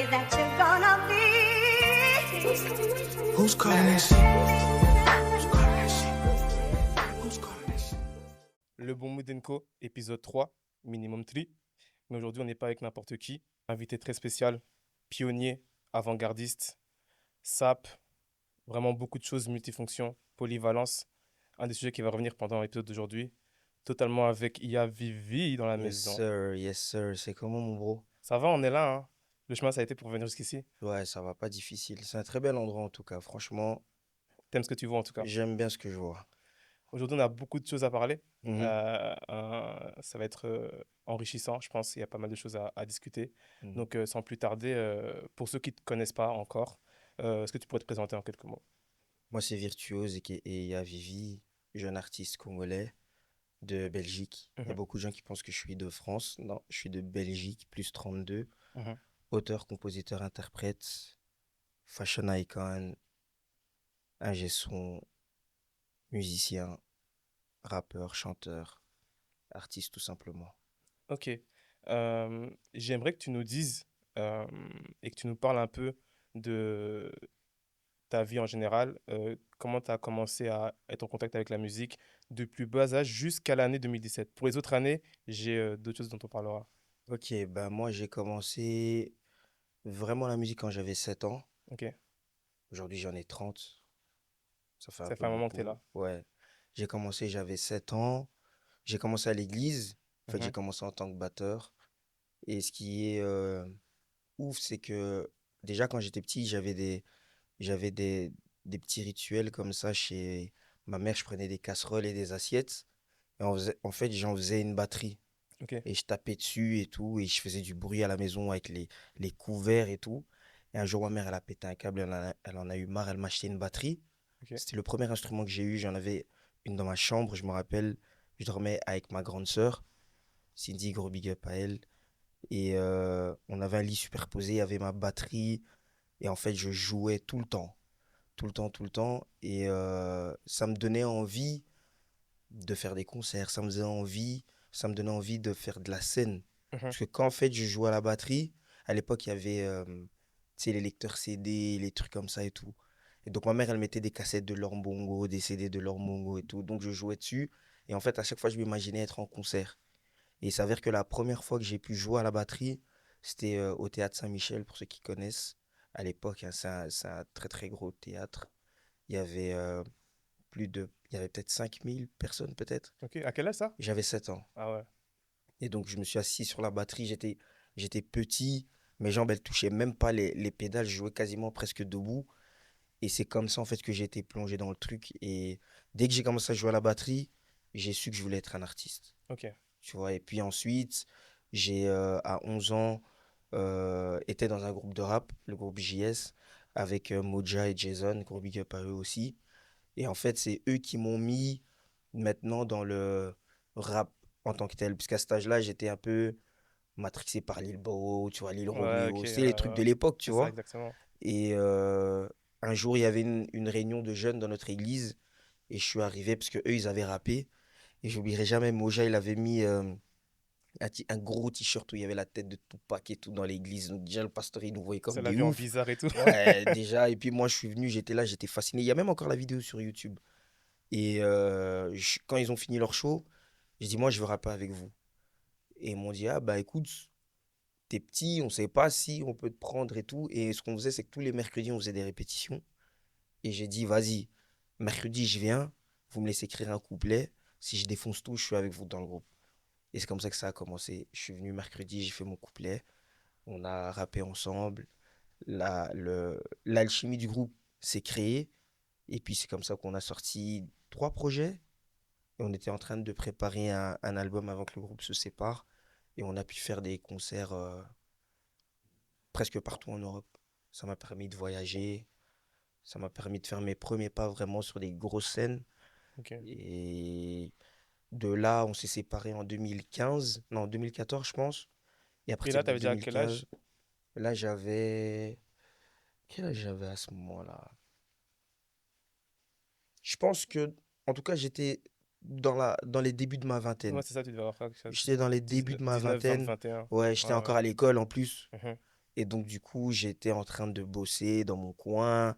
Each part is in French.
way that you're gonna be. Who's calling that shit? Who's calling that shit? Who's calling that shit? Le Bon Mood Co, épisode 3, minimum 3. Mais aujourd'hui, on n'est pas avec n'importe qui. Invité très spécial, pionnier, avant-gardiste, SAP, vraiment beaucoup de choses, multifonctions, polyvalence. Un des sujets qui va revenir pendant l'épisode d'aujourd'hui. Totalement avec IA Vivi dans la maison. Yes sir, c'est comment mon bro? Ça va, on est là, hein. Le chemin, ça a été pour venir jusqu'ici. Ouais, ça va, pas difficile. C'est un très bel endroit en tout cas, franchement, T'aimes ce que tu vois en tout cas. j'aime bien ce que je vois. Aujourd'hui, on a beaucoup de choses à parler. Mhm. Ça va être enrichissant, je pense. Il y a pas mal de choses à discuter. Mhm. Donc, sans plus tarder, pour ceux qui ne te connaissent pas encore, est-ce que tu pourrais te présenter en quelques mots? Moi c'est Virtuose et Y'a Vivi, jeune artiste congolais de Belgique. Il y a Mhm. beaucoup de gens qui pensent que je suis de France. Non, je suis de Belgique, plus 32. Mhm. Auteur, compositeur, interprète, fashion icon, ingé son, musicien, rappeur, chanteur, artiste tout simplement. Ok. J'aimerais que tu nous dises euh, et que tu nous parles un peu de ta vie en général. Comment tu as commencé à être en contact avec la musique du plus bas âge jusqu'à l'année 2017. Pour les autres années, j'ai d'autres choses dont on parlera. Ok, ben moi j'ai commencé vraiment la musique quand j'avais 7 ans. Ok. Aujourd'hui j'en ai 30. Ça fait un Ça peu fait un moment que tu es beaucoup. là. Ouais. J'ai commencé, j'avais 7 ans. J'ai commencé à l'église. En fait, j'ai Mhm. commencé en tant que batteur. Et ce qui est ouf, c'est que déjà quand j'étais petit, j'avais des petits rituels comme ça chez ma mère. Je prenais des casseroles et des assiettes. Et en fait, j'en faisais une batterie. Ok. Et je tapais dessus et tout. Et je faisais du bruit à la maison avec les couverts et tout. Et un jour, ma mère, elle a pété un câble. Elle en a eu marre. Elle m'a acheté une batterie. Ok. C'était le premier instrument que j'ai eu. J'en avais une dans ma chambre. Je me rappelle, je dormais avec ma grande sœur, Cindy, gros big up à elle. Et on avait un lit superposé. Il y avait ma batterie. Et en fait, je jouais tout le temps. Tout le temps, tout le temps. Et ça me donnait envie de faire des concerts. Ça me donnait envie de faire de la scène. Mhm. Parce que quand en fait je jouais à la batterie, à l'époque il y avait tu sais, les lecteurs CD, les trucs comme ça et tout. Et donc ma mère elle mettait des cassettes de Laurent Bongo, des CD de Laurent Bongo et tout. Donc je jouais dessus. Et en fait à chaque fois je m'imaginais être en concert. Et il s'avère que la première fois que j'ai pu jouer à la batterie, c'était au théâtre Saint-Michel pour ceux qui connaissent. À l'époque, hein, c'est un très très gros théâtre. Il y avait il y avait peut-être 5000 personnes peut-être. Ok. À quel âge ça? J'avais 7 ans. Ah ouais. Et donc, je me suis assis sur la batterie. J'étais petit. Mes jambes, elles touchaient même pas les pédales. Je jouais quasiment presque debout. Et c'est comme ça, en fait, que j'ai été plongé dans le truc. Et dès que j'ai commencé à jouer à la batterie, j'ai su que je voulais être un artiste. Ok. Tu vois. Et puis ensuite, j'ai, à 11 ans, été dans un groupe de rap, le groupe JS, avec Moja et Jason, gros big up à eux aussi. Et en fait, c'est eux qui m'ont mis maintenant dans le rap en tant que tel. Puisqu'à cet âge-là, j'étais un peu matrixé par Lil Bo, tu vois, Lil Ouais, ok. Romeo, c'est les trucs de l'époque, tu C'est ça, vois. exactement. Et un jour, il y avait une réunion de jeunes dans notre église. Et je suis arrivé parce que eux, ils avaient rappé. Et j'oublierai jamais, Moja, il avait mis un gros t-shirt où il y avait la tête de Tupac et tout dans l'église. Donc déjà, le pasteur, il nous voyait Ça comme l'a des vu en oufs. bizarre et tout. Ouais, déjà. Et puis moi, je suis venu, j'étais là, j'étais fasciné. Il y a même encore la vidéo sur YouTube. Et quand ils ont fini leur show, je dis, moi, je veux rapper avec vous. Et ils m'ont dit, ah bah écoute, t'es petit, on sait pas si on peut te prendre et tout. Et ce qu'on faisait, c'est que tous les mercredis, on faisait des répétitions. Et j'ai dit, vas-y, mercredi, je viens, vous me laissez écrire un couplet. Si je défonce tout, je suis avec vous dans le groupe. Et c'est comme ça que ça a commencé. Je suis venu mercredi, j'ai fait mon couplet. On a rappé ensemble. L'alchimie du groupe s'est créée. Et puis c'est comme ça qu'on a sorti 3 projets. Et on était en train de préparer un album avant que le groupe se sépare. Et on a pu faire des concerts presque partout en Europe. Ça m'a permis de voyager. Ça m'a permis de faire mes premiers pas vraiment sur des grosses scènes. Ok. Et de là, on s'est séparés en 2015. Non, 2014, je pense. Et à Et partir là, de t'avais déjà quel âge? 2015, là, j'avais... Quel âge j'avais à ce moment-là? Je pense que, en tout cas, j'étais dans les débuts de ma Ouais, vingtaine. c'est ça, tu devais avoir ça, J'étais dans les débuts de ma 19, 20, vingtaine. 21. Ouais, j'étais Ouais, ouais. encore à l'école en plus. Mhm. Et donc, du coup, j'étais en train de bosser dans mon coin,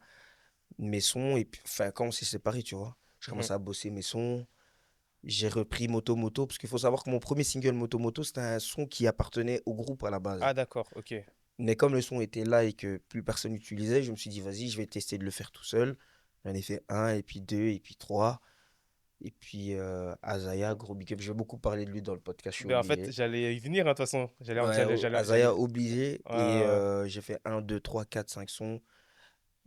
mes sons. Et puis, enfin, quand on s'est séparés, tu vois, j'ai Mhm. commencé à bosser mes sons. J'ai repris Moto Moto, parce qu'il faut savoir que mon premier single Moto Moto, c'était un son qui appartenait au groupe à la base. Ah, d'accord, ok. Mais comme le son était là et que plus personne n'utilisait, je me suis dit, vas-y, je vais tester de le faire tout seul. J'en ai fait un, et puis deux, et puis trois. Et puis Azaya, gros big up. Je vais beaucoup parler de lui dans le podcast, je suis Ben, en fait, obligé. j'allais y venir, hein, de toute façon. Ouais, Azaya obligé. Ouais, Et ouais, j'ai fait un, deux, trois, quatre, cinq sons.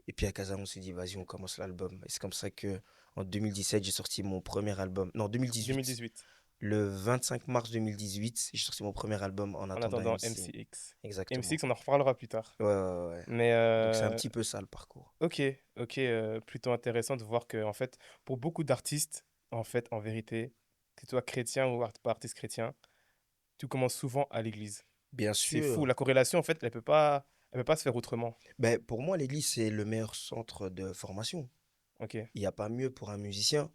Et puis à Casa, on s'est dit, vas-y, on commence l'album. Et c'est comme ça que en 2017, j'ai sorti mon premier album. Non, 2018. 2018. Le 25 mars 2018, j'ai sorti mon premier album en En attendant attendant MC. MCX. Exactement. MCX, on en reparlera plus tard. Ouais, ouais, ouais. Mais Donc c'est un petit peu ça le parcours. ok, ok, plutôt intéressant de voir que, en fait, pour beaucoup d'artistes, en fait, en vérité, que tu sois chrétien ou pas artiste chrétien, tu commences souvent à l'église. Bien C'est fou. sûr. La corrélation, en fait, elle peut pas se faire autrement. Ben, pour moi, l'église, c'est le meilleur centre de formation. Ok. Il n'y a pas mieux pour un musicien.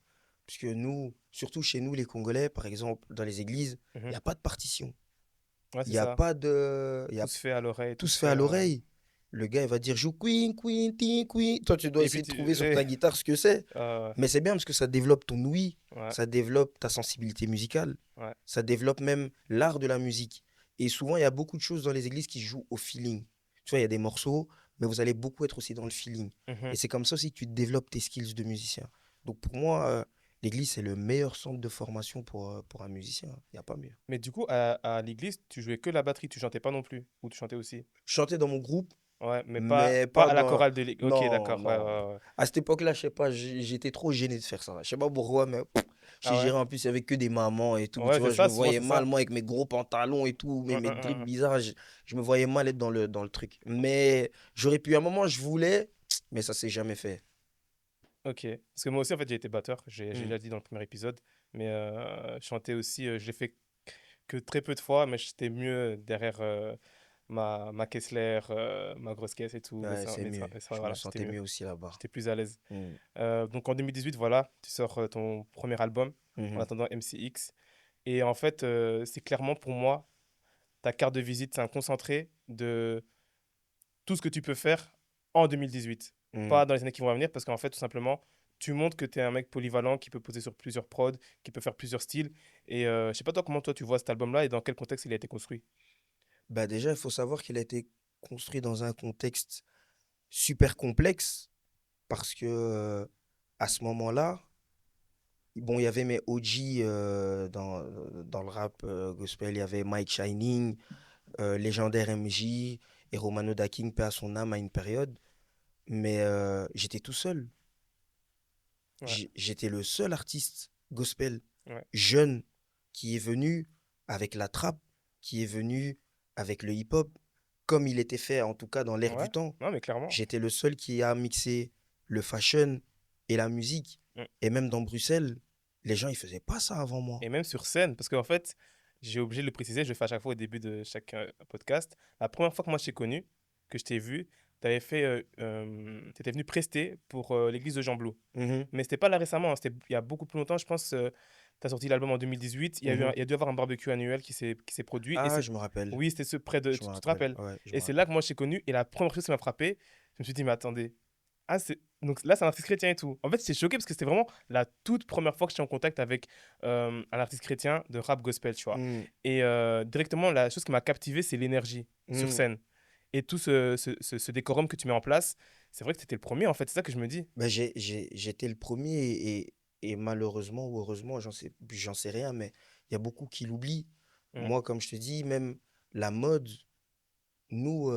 Puisque nous, surtout chez nous, les Congolais, par exemple, dans les églises, il Mhm. n'y a pas de partition. Ouais, Il c'est n'y a ça. pas de. Tout se fait à l'oreille, Tout tout se se fait fait. à l'oreille. Le gars, il va dire joue Queen, Queen, Queen, Queen. Toi, tu dois Et puis essayer de tu. trouver sur ta guitare ce que c'est. Euh, Mais c'est bien parce que ça développe ton ouïe, ouais, ça développe ta sensibilité musicale, ouais. ça développe même l'art de la musique. Et souvent, il y a beaucoup de choses dans les églises qui jouent au feeling. Tu vois, il y a des morceaux, mais vous allez beaucoup être aussi dans le feeling. Et Mhm. c'est comme ça aussi que tu développes tes skills de musicien. Donc pour moi, l'église, c'est le meilleur centre de formation pour un musicien. Il n'y a pas mieux. Mais du coup, à l'église, tu jouais que la batterie, tu chantais pas non plus. Ou tu chantais aussi. Je chantais dans mon groupe, Ouais, mais mais pas pas à la dans... chorale de l'église. Ok, Non, d'accord. Ouais, non. ouais, ouais. À cette époque-là, je sais pas, j'étais trop gêné de faire ça. Je sais pas pourquoi, mais Ah j'ai ouais? géré en plus avec que des mamans et tout. Tu Ouais, c'est vois, je ça, me souvent voyais c'est mal, ça. moi, avec mes gros pantalons et tout, mes trucs Hum. bizarres. Je me voyais mal être dans le truc. Mais j'aurais pu, à un moment, je voulais, mais ça s'est jamais fait. Ok. Parce que moi aussi, en fait, j'ai été batteur. J'ai Hmm. déjà dit dans le premier épisode. Mais chanter aussi, je l'ai fait que très peu de fois, mais j'étais mieux derrière ma Kessler, ma grosse caisse et tout. Ouais, c'est mieux. Je me Voilà, j'étais sentais mieux. mieux aussi là-bas. J'étais plus à l'aise. Hmm. Donc en 2018, voilà, tu sors ton premier album en Mhm. attendant MCX. Et en fait, c'est clairement pour moi, ta carte de visite, c'est un concentré de tout ce que tu peux faire en 2018. Hmm. Pas dans les années qui vont venir, parce qu'en fait, tout simplement, tu montres que tu es un mec polyvalent qui peut poser sur plusieurs prods, qui peut faire plusieurs styles. Et je sais pas toi comment toi tu vois cet album-là et dans quel contexte il a été construit. Bah déjà, il faut savoir qu'il a été construit dans un contexte super complexe parce que à ce moment-là, bon, il y avait mes OG dans le rap gospel. Il y avait Mike Shining, légendaire MJ et Romano Daking, paix à son âme à une période. Mais j'étais tout seul. Ouais, J'étais le seul artiste gospel ouais, jeune qui est venu avec la trappe, qui est venu avec le hip-hop, comme il était fait en tout cas dans l'air ouais. du temps. Non, mais clairement. J'étais le seul qui a mixé le fashion et la musique. Mm. Et même dans Bruxelles, les gens, ils faisaient pas ça avant moi. Et même sur scène, parce qu'en fait, j'ai obligé de le préciser, je le fais à chaque fois au début de chaque podcast. La première fois que moi je t'ai connu, que je t'ai vu, t'étais venu prester pour l'église de Jean Blou. Mhm, Mais c'était pas là récemment, hein, c'était il y a beaucoup plus longtemps. Je pense tu as sorti l'album en 2018. mhm. Il y a dû avoir un barbecue annuel qui s'est produit. Et Ah, c'est, je me rappelle. oui, c'était ce près de. Je me Tu te rappelle. rappelles? Ouais, je Et me c'est là rappelle. que moi je t'ai connu. Et la première chose qui m'a frappé, je me suis dit, mais attendez. Ah, donc là, c'est un artiste chrétien et tout. En fait, j'étais choqué parce que c'était vraiment la toute première fois que j'étais en contact avec un artiste chrétien de rap gospel, tu vois. Mhm, Et directement, la chose qui m'a captivé, c'est l'énergie sur mhm. scène. Et tout ce décorum que tu mets en place, c'est vrai que c'était le premier, en fait. C'est ça que je me dis. Ben, j'étais le premier et malheureusement ou heureusement, j'en sais rien, mais il y a beaucoup qui l'oublient. Mm. Moi, comme je te dis, même la mode, nous,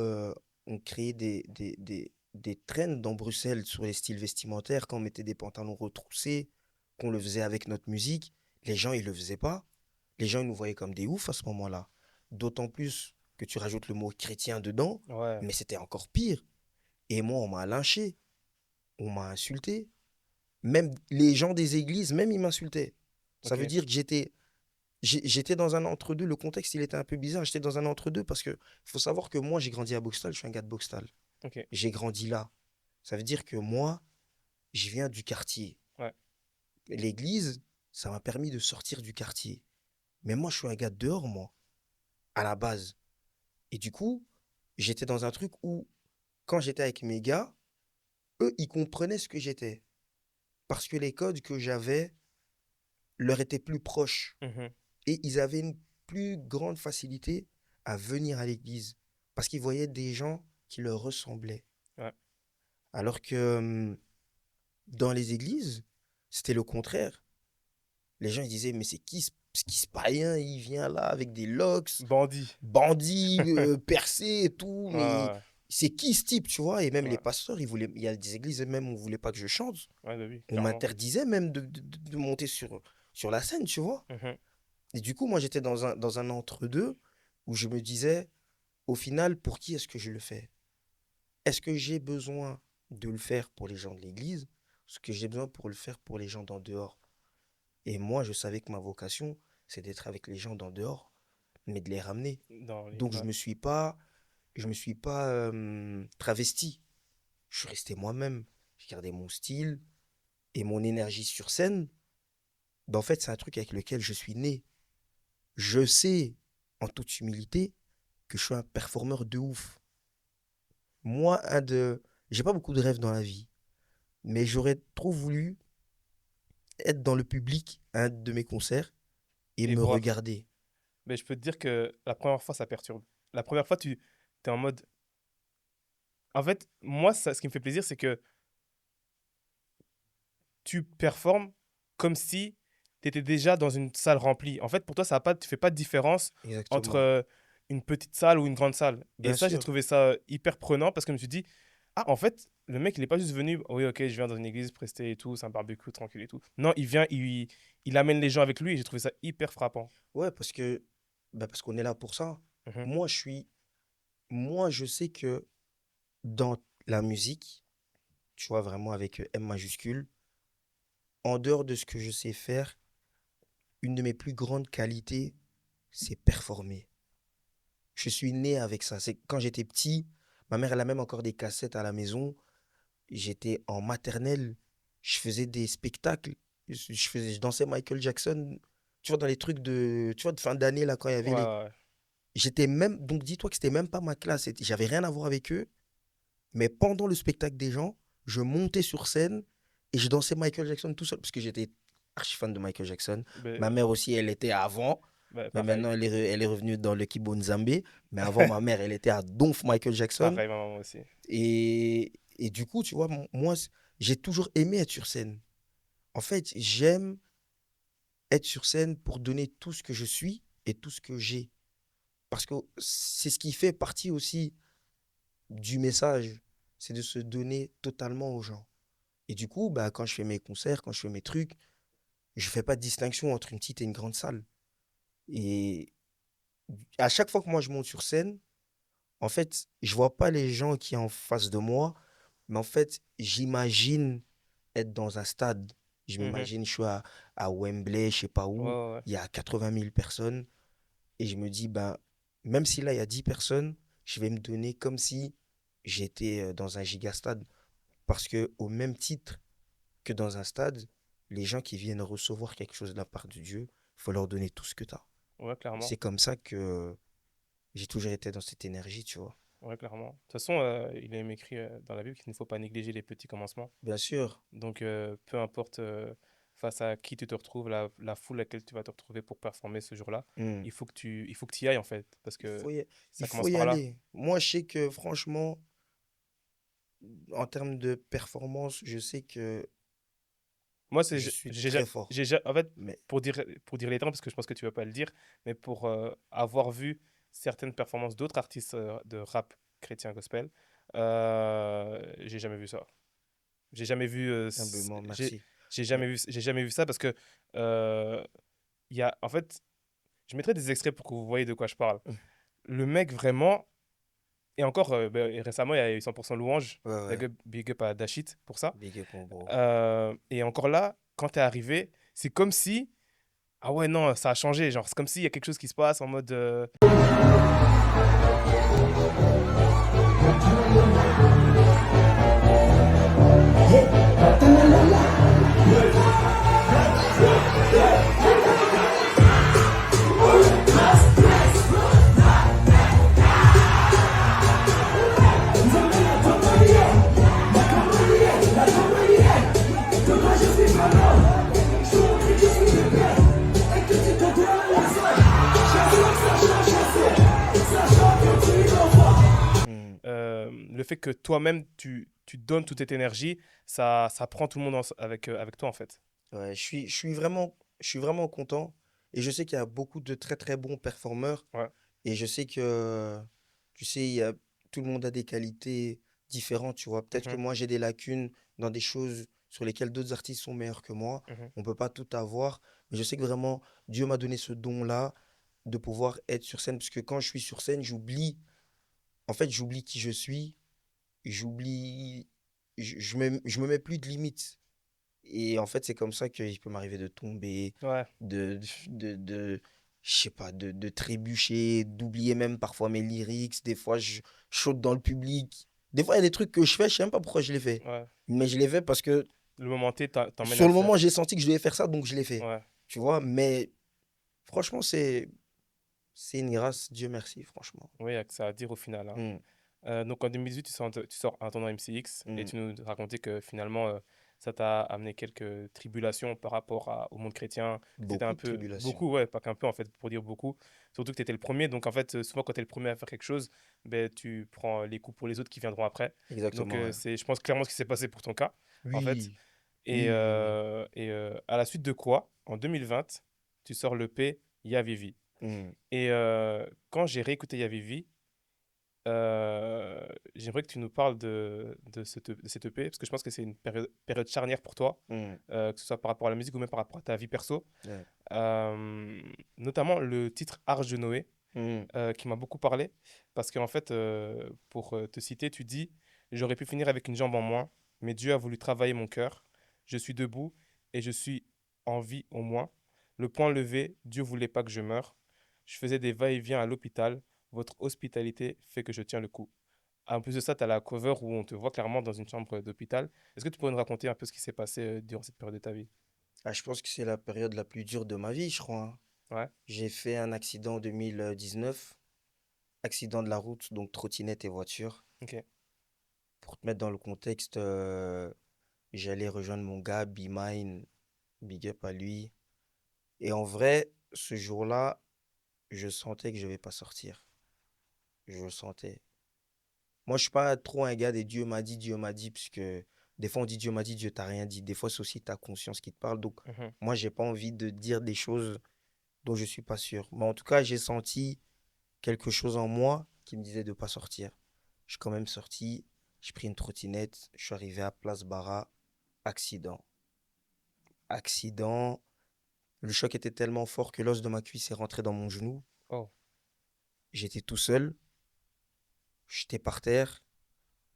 on créait des trends dans Bruxelles sur les styles vestimentaires, quand on mettait des pantalons retroussés, qu'on le faisait avec notre musique. Les gens, ils le faisaient pas. Les gens, ils nous voyaient comme des oufs à ce moment-là. D'autant plus que tu rajoutes le mot chrétien dedans, Ouais. mais c'était encore pire. Et moi, on m'a lynché, on m'a insulté. Même les gens des églises, même ils m'insultaient. Ça veut Ok. dire que j'étais dans un entre-deux. Le contexte, il était un peu bizarre. J'étais dans un entre-deux parce que faut savoir que moi, j'ai grandi à Boxtal. Je suis un gars de Boxtal. Ok. J'ai grandi là. Ça veut dire que moi, je viens du quartier. Ouais. L'église, ça m'a permis de sortir du quartier. Mais moi, je suis un gars de dehors, moi, à la base. Et du coup, j'étais dans un truc où, quand j'étais avec mes gars, eux, ils comprenaient ce que j'étais. Parce que les codes que j'avais leur étaient plus proches. Mhm. Et ils avaient une plus grande facilité à venir à l'église. Parce qu'ils voyaient des gens qui leur ressemblaient. Ouais. Alors que dans les églises, c'était le contraire. Les gens ils disaient, mais c'est qui ce païen? Il vient là avec des locks, Bandit. bandit, percé et tout. Ouais, Mais ouais, c'est qui ce type, tu vois? Et même les ouais. pasteurs, il y a des églises même où on voulait pas que je chante. Ouais, bah oui, On clairement. m'interdisait même de monter sur la scène, tu vois? Mhm. Et du coup, moi, j'étais dans un entre-deux où je me disais, au final, pour qui est-ce que je le fais? Est-ce que j'ai besoin de le faire pour les gens de l'église? Est-ce que j'ai besoin pour le faire pour les gens d'en dehors? Et moi, je savais que ma vocation, c'est d'être avec les gens d'en dehors, mais de les ramener. Donc, Ouais. je me suis pas travesti. Je suis resté moi-même. J'ai gardé mon style et mon énergie sur scène. Ben, en fait, c'est un truc avec lequel je suis né. Je sais, en toute humilité, que je suis un performeur de ouf. Moi, j'ai pas beaucoup de rêves dans la vie, mais j'aurais trop voulu être dans le public à un de mes concerts et Et me voir. regarder. Mais je peux te dire que la première fois, ça perturbe. La première fois, tu es en mode. En fait, moi, ce qui me fait plaisir, c'est que tu performes comme si tu étais déjà dans une salle remplie. En fait, pour toi, tu fais pas de différence entre Exactement. une petite salle ou une grande salle. Et Bien ça, j'ai sûr. trouvé ça hyper prenant parce que je me suis dit, ah, en fait, le mec, il est pas juste venu, oui, ok, je viens dans une église prester et tout, c'est un barbecue tranquille et tout. Non, il vient, il amène les gens avec lui et j'ai trouvé ça hyper frappant. Ouais, parce qu'on est là pour ça. Mhm. Moi, je sais que dans la musique, tu vois, vraiment avec M majuscule, en dehors de ce que je sais faire, une de mes plus grandes qualités, c'est performer. Je suis né avec ça. C'est quand j'étais petit, ma mère, elle a même encore des cassettes à la maison. J'étais en maternelle, je faisais des spectacles. Je dansais Michael Jackson, tu vois, dans les trucs tu vois, de fin d'année, là, quand il y Ouais, avait les. ouais, ouais. J'étais même. Donc, dis-toi que c'était même pas ma classe. J'avais rien à voir avec eux. Mais pendant le spectacle des gens, je montais sur scène et je dansais Michael Jackson tout seul parce que j'étais archi fan de Michael Jackson. Ma mère aussi, elle était avant. Mais Pareil, maintenant, elle est revenue dans le Kibo Nzambe. Mais avant, ma mère, elle était à Donf Michael Jackson. pareil, ma maman aussi. Et du coup, tu vois, moi, j'ai toujours aimé être sur scène. En fait, j'aime être sur scène pour donner tout ce que je suis et tout ce que j'ai. Parce que c'est ce qui fait partie aussi du message. C'est de se donner totalement aux gens. Et du coup, bah, quand je fais mes concerts, quand je fais mes trucs, je fais pas de distinction entre une petite et une grande salle. Et à chaque fois que moi je monte sur scène, en fait, je vois pas les gens qui sont en face de moi, mais en fait, j'imagine être dans un stade. Je Mhm. m'imagine, je suis à Wembley, je sais pas Ouais, où, ouais, ouais. il y a 80 000 personnes, et je me dis, ben, même si là, il y a 10 personnes, je vais me donner comme si j'étais dans un gigastade. Parce que au même titre que dans un stade, les gens qui viennent recevoir quelque chose de la part de Dieu, il faut leur donner tout ce que tu as. Ouais, clairement. C'est comme ça que j'ai toujours été dans cette énergie, tu vois. Ouais, clairement. De toute façon, il est même écrit dans la Bible qu'il ne faut pas négliger les petits commencements. Bien sûr. Donc, peu importe face à qui tu te retrouves, la foule à laquelle tu vas te retrouver pour performer ce jour-là, Hmm. il faut que tu y ailles en fait, parce Il que faut y, il ça faut commence y par là. aller. Moi, je sais que franchement, en termes de performance, je sais que Moi, je suis très fort. en fait, Mais pour dire les termes, parce que je pense que tu vas pas le dire, mais pour avoir vu certaines performances d'autres artistes de rap chrétien gospel, j'ai jamais vu ça. J'ai jamais vu, humblement, merci. Mais j'ai jamais vu ça parce que euh, il y a, en fait, je mettrai des extraits pour que vous voyez de quoi je parle. Le mec vraiment, et encore et récemment il y a eu 100% louange, ouais, ouais. big up à Dashit pour ça. Big up, mon bro. Et encore là, quand t'es arrivé, c'est comme si, ah ouais non, ça a changé, genre c'est comme s'il y a quelque chose qui se passe en mode, le fait que toi-même, tu donnes toute cette énergie, ça prend tout le monde avec toi, en fait. Ouais, je suis vraiment content. Et je sais qu'il y a beaucoup de très très bons performeurs. Ouais. Et je sais que, tu sais, tout le monde a des qualités différentes, tu vois. Peut-être que Mhm, moi, j'ai des lacunes dans des choses sur lesquelles d'autres artistes sont meilleurs que moi. mhm. On ne peut pas tout avoir. Mais je sais que vraiment, Dieu m'a donné ce don-là de pouvoir être sur scène. Parce que quand je suis sur scène, j'oublie qui je suis. J'oublie, je me mets plus de limites. Et en fait, c'est comme ça qu'il peut m'arriver de tomber, Ouais, de je sais pas, de trébucher, d'oublier même parfois mes lyrics. Des fois, je saute dans le public. Des fois, il y a des trucs que je fais, je sais même pas pourquoi je les fais. ouais. Mais je les fais parce que Le moment T t'emmène à sur le le moment, faire. j'ai senti que je devais faire ça, donc je l'ai fait. Ouais. Tu vois, mais franchement, c'est une grâce, Dieu merci, franchement. Oui, il y a que ça à dire au final, hein. Mm, Donc en 2018, tu sors un tournoi MCX et mm. tu nous racontais que finalement, ça t'a amené quelques tribulations par rapport au monde chrétien. Que t'étais Beaucoup un de peu, tribulations. beaucoup, ouais, pas qu'un peu en fait, pour dire beaucoup. Surtout que tu étais le premier. Donc en fait, souvent quand tu es le premier à faire quelque chose, ben, tu prends les coups pour les autres qui viendront après. Donc Exactement, ouais. c'est, je pense, clairement ce qui s'est passé pour ton cas, en fait. Oui, Et, oui, oui, oui. à la suite de quoi, en 2020, tu sors l'EP Yavivi. Mm, Et quand j'ai réécouté Yavivi, j'aimerais que tu nous parles de cette EP, parce que je pense que c'est une période charnière pour toi, mm, que ce soit par rapport à la musique ou même par rapport à ta vie perso. ouais. Notamment le titre Arche de Noé, Mm, qui m'a beaucoup parlé, parce qu'en fait, pour te citer, tu dis: «J'aurais pu finir avec une jambe en moins, mais Dieu a voulu travailler mon cœur. Je suis debout et je suis en vie au moins. Le poing levé, Dieu voulait pas que je meure. Je faisais des va-et-vient à l'hôpital. Votre hospitalité fait que je tiens le coup.» En plus de ça, tu as la cover où on te voit clairement dans une chambre d'hôpital. Est-ce que tu pourrais nous raconter un peu ce qui s'est passé durant cette période de ta vie? Ah, je pense que c'est la période la plus dure de ma vie, je crois, hein. Ouais, J'ai fait un accident en 2019, accident de la route, donc trottinette et voiture. ok. Pour te mettre dans le contexte, j'allais rejoindre mon gars, B-Mine, big up à lui. Et en vrai, ce jour-là, je sentais que je vais pas sortir. Je le sentais. Moi, je suis pas trop un gars des Dieu m'a dit, puisque des fois on dit Dieu m'a dit, Dieu t'a rien dit. Des fois, c'est aussi ta conscience qui te parle. Donc, Mhm. moi, j'ai pas envie de dire des choses dont je suis pas sûr. Mais en tout cas, j'ai senti quelque chose en moi qui me disait de pas sortir. Je suis quand même sorti, j'ai pris une trottinette, je suis arrivé à Place Barra, accident. Accident, le choc était tellement fort que l'os de ma cuisse est rentré dans mon genou. Oh, J'étais tout seul, j'étais par terre.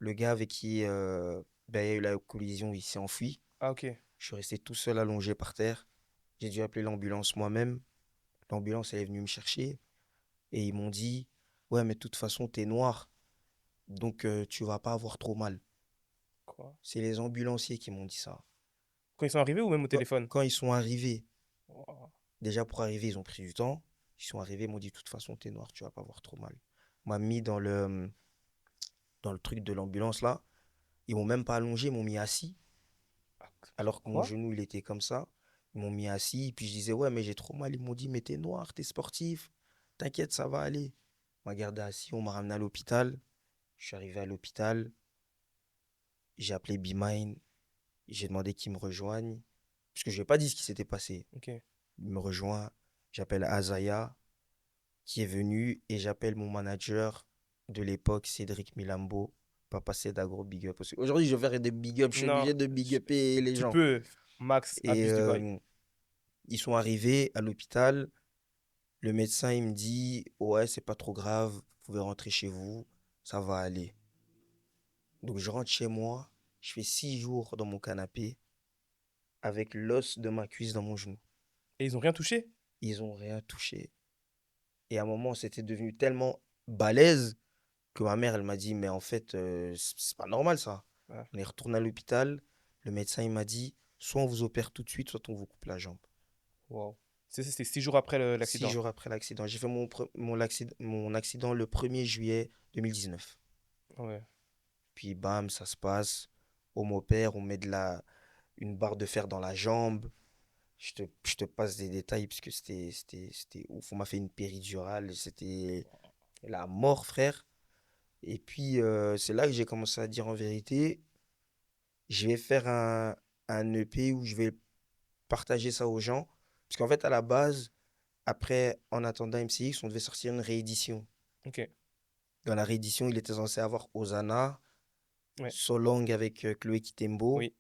Le gars avec qui ben, il y a eu la collision, il s'est enfui. ah ok. Je suis resté tout seul allongé par terre. J'ai dû appeler l'ambulance moi-même. L'ambulance, elle est venue me chercher et ils m'ont dit, ouais, mais de toute façon, t'es noir, donc tu vas pas avoir trop mal. Quoi? C'est les ambulanciers qui m'ont dit ça. Quand ils sont arrivés ou même au Quand, téléphone? quand ils sont arrivés, Wow. déjà pour arriver, ils ont pris du temps. Ils sont arrivés, ils m'ont dit, de toute façon, t'es noir, tu vas pas avoir trop mal. On m'a mis dans le truc de l'ambulance là. Ils m'ont même pas allongé, ils m'ont mis assis. Ah, Alors que mon quoi? genou, il était comme ça. Ils m'ont mis assis. Puis je disais, ouais, mais j'ai trop mal. Ils m'ont dit, mais t'es noir, t'es sportif. T'inquiète, ça va aller. On m'a gardé assis, on m'a ramené à l'hôpital. Je suis arrivé à l'hôpital. J'ai appelé B-Mine. J'ai demandé qu'il me rejoigne. Parce que je lui ai pas dit ce qui s'était passé. Ok. Il me rejoint. J'appelle Azaya, qui est venu. Et j'appelle mon manager de l'époque, Cédric Milambo. Papa Cédagro, big up aussi. Aujourd'hui, je vais faire des big up. Je suis Non, obligé de big upper les tu gens. peux, Max, Et abuse du bail. ils sont arrivés à l'hôpital. Le médecin, il me dit, ouais, c'est pas trop grave. Vous pouvez rentrer chez vous. Ça va aller. Donc, je rentre chez moi. Je fais 6 jours dans mon canapé avec l'os de ma cuisse dans mon genou. Et ils ont rien touché? Ils ont rien touché. Et à un moment, c'était devenu tellement balèze que ma mère, elle m'a dit, mais en fait, c'est pas normal ça. Ouais. On est retourné à l'hôpital. Le médecin, il m'a dit, soit on vous opère tout de suite, soit on vous coupe la jambe. Wow. C'était 6 jours après Six l'accident. jours après l'accident. J'ai fait mon accident le 1er juillet 2019. Ouais. Puis bam, ça se passe. On m'opère, on met une barre de fer dans la jambe. Je te passe des détails parce que c'était ouf. On m'a fait une péridurale. C'était la mort, frère. Et puis, c'est là que j'ai commencé à dire en vérité, je vais faire un EP où je vais partager ça aux gens. Parce qu'en fait, à la base, après, en attendant MCX, on devait sortir une réédition. Ok, Dans la réédition, il était censé avoir Ozana, ouais, Solong avec Chloé Kitembo, oui,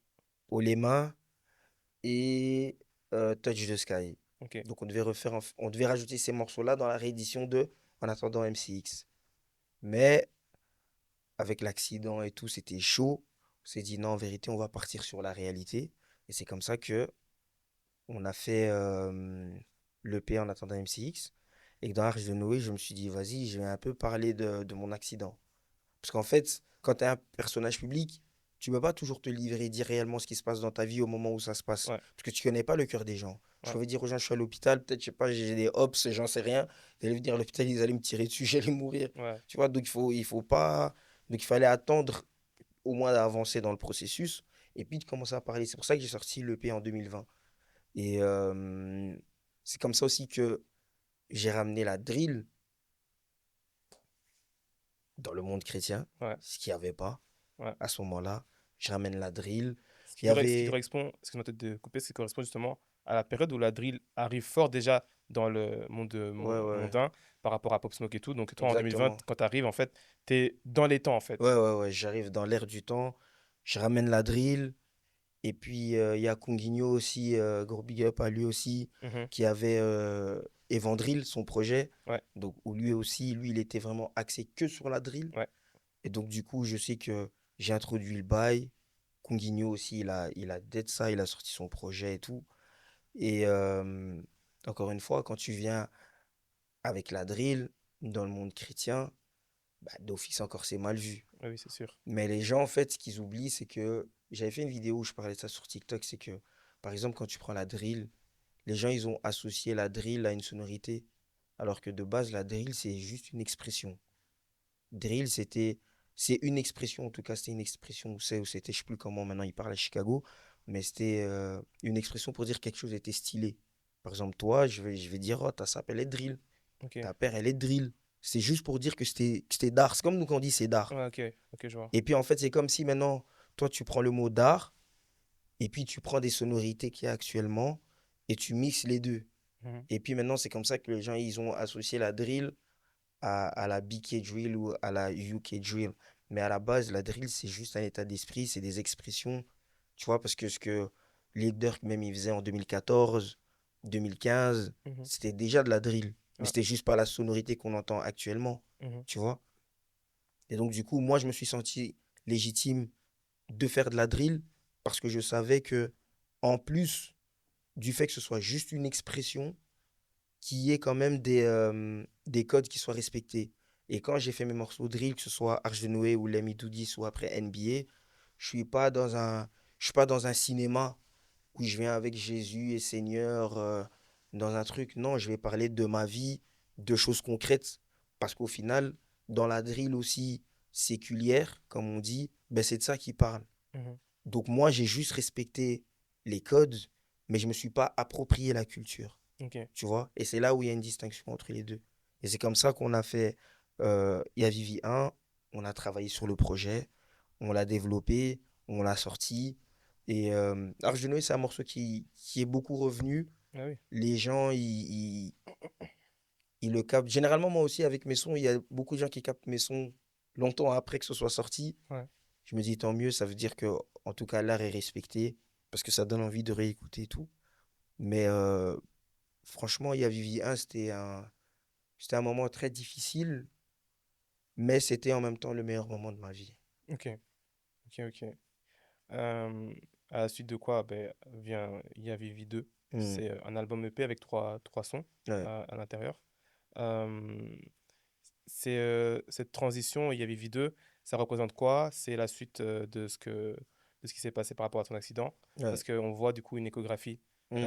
Olema et Touch the Sky. ok, Donc on devait rajouter ces morceaux-là dans la réédition de En attendant MCX. Mais avec l'accident et tout, c'était chaud. On s'est dit non, en vérité, on va partir sur la réalité. Et c'est comme ça que on a fait l'EP En attendant MCX. Et que dans Arche de Noé, je me suis dit, vas-y, je vais un peu parler de mon accident. Parce qu'en fait, quand tu es un personnage public, tu ne peux pas toujours te livrer, dire réellement ce qui se passe dans ta vie au moment où ça se passe. ouais, Parce que tu connais pas le cœur des gens. Je ouais, pouvais dire aux gens, je suis à l'hôpital, peut-être, je sais pas, j'ai des hops, j'en sais rien. Ils allaient venir à l'hôpital, ils allaient me tirer dessus, j'allais mourir. ouais, Tu vois, donc il faut pas. Donc il fallait attendre au moins d'avancer dans le processus et puis de commencer à parler. C'est pour ça que j'ai sorti l'EP en 2020. Et c'est comme ça aussi que j'ai ramené la drill dans le monde chrétien, ouais, ce qu'il n'y avait pas ouais. à ce moment-là. Je ramène la drill. Ce qui Il y avait. correspond, excuse-moi peut-être de couper, ce qui correspond justement à la période où la drill arrive fort déjà dans le monde Ouais, ouais, mondain par rapport à Pop Smoke et tout. Donc toi en 2020, exactement. quand tu arrives, en fait, tu es dans les temps en Ouais, fait. ouais, ouais, j'arrive dans l'air du temps. Je ramène la drill. Et puis, il y a Kunguinho aussi, gros big up à lui aussi, Mhm, qui avait Evandrill, son projet. ouais, Donc, où lui aussi, lui, il était vraiment axé que sur la drill. ouais, Et donc, du coup, je sais que j'ai introduit le bail. Kunguinho aussi, il a dead ça, il a sorti son projet et tout. Et encore une fois, quand tu viens avec la drill dans le monde chrétien, bah, d'office encore, c'est mal vu. ouais, oui, c'est sûr. Mais les gens, en fait, ce qu'ils oublient, c'est que j'avais fait une vidéo où je parlais de ça sur TikTok, c'est que, par exemple, quand tu prends la drill, les gens, ils ont associé la drill à une sonorité, alors que de base, la drill, c'est juste une expression. Drill, c'est une expression, en tout cas, c'était une expression où c'était, je sais plus comment maintenant il parle à Chicago, mais c'était une expression pour dire quelque chose était stylé. Par exemple, toi, je vais dire, oh, ta sape, elle est drill, Ok, ta paire, elle est drill. C'est juste pour dire que c'était d'art. C'est comme nous quand on dit c'est d'art. ouais, ok, ok, je vois. Et puis en fait, c'est comme si maintenant, toi, tu prends le mot d'art et puis tu prends des sonorités qu'il y a actuellement et tu mixes les deux. Mhm, Et puis maintenant, c'est comme ça que les gens, ils ont associé la drill à la BK drill ou à la UK drill. Mais à la base, la drill, c'est juste un état d'esprit, c'est des expressions, tu vois, parce que ce que les Durk même, ils faisaient en 2014, 2015, mhm, c'était déjà de la drill. Mais ouais, c'était juste pas la sonorité qu'on entend actuellement, mhm, tu vois. Et donc, du coup, moi, je me suis senti légitime de faire de la drill parce que je savais que, en plus du fait que ce soit juste une expression, qu'il y ait quand même des codes qui soient respectés. Et quand j'ai fait mes morceaux drill, que ce soit Arch de Noé ou Lemmy Doudis ou après NBA, je suis pas dans un cinéma où je viens avec Jésus et Seigneur dans un truc. Non, je vais parler de ma vie, de choses concrètes. Parce qu'au final, dans la drill aussi séculière, comme on dit, ben c'est de ça qu'il parle. mhm, Donc moi, j'ai juste respecté les codes, mais je ne me suis pas approprié la culture, ok, tu vois. Et c'est là où il y a une distinction entre les deux. Et c'est comme ça qu'on a fait Yavivi 1, on a travaillé sur le projet, on l'a développé, on l'a sorti. Et Arche de Noé, c'est un morceau qui est beaucoup revenu. ah oui, Les gens, ils le captent. Généralement, moi aussi, avec mes sons, il y a beaucoup de gens qui captent mes sons longtemps après que ce soit sorti. ouais, Je me dis tant mieux, ça veut dire que en tout cas l'art est respecté parce que ça donne envie de réécouter et tout. Mais franchement, il y a Vivi 1, c'était un moment très difficile, mais c'était en même temps le meilleur moment de ma vie. ok, ok, ok. Euh, à la suite de quoi ben, vient Yavivi 2. Hmm. C'est un album EP avec trois sons Ouais. à l'intérieur. Euh, cette transition Yavivi 2, ça représente quoi? C'est la suite de ce qui s'est passé par rapport à ton accident. Ouais. Parce qu'on voit du coup une échographie, Hmm.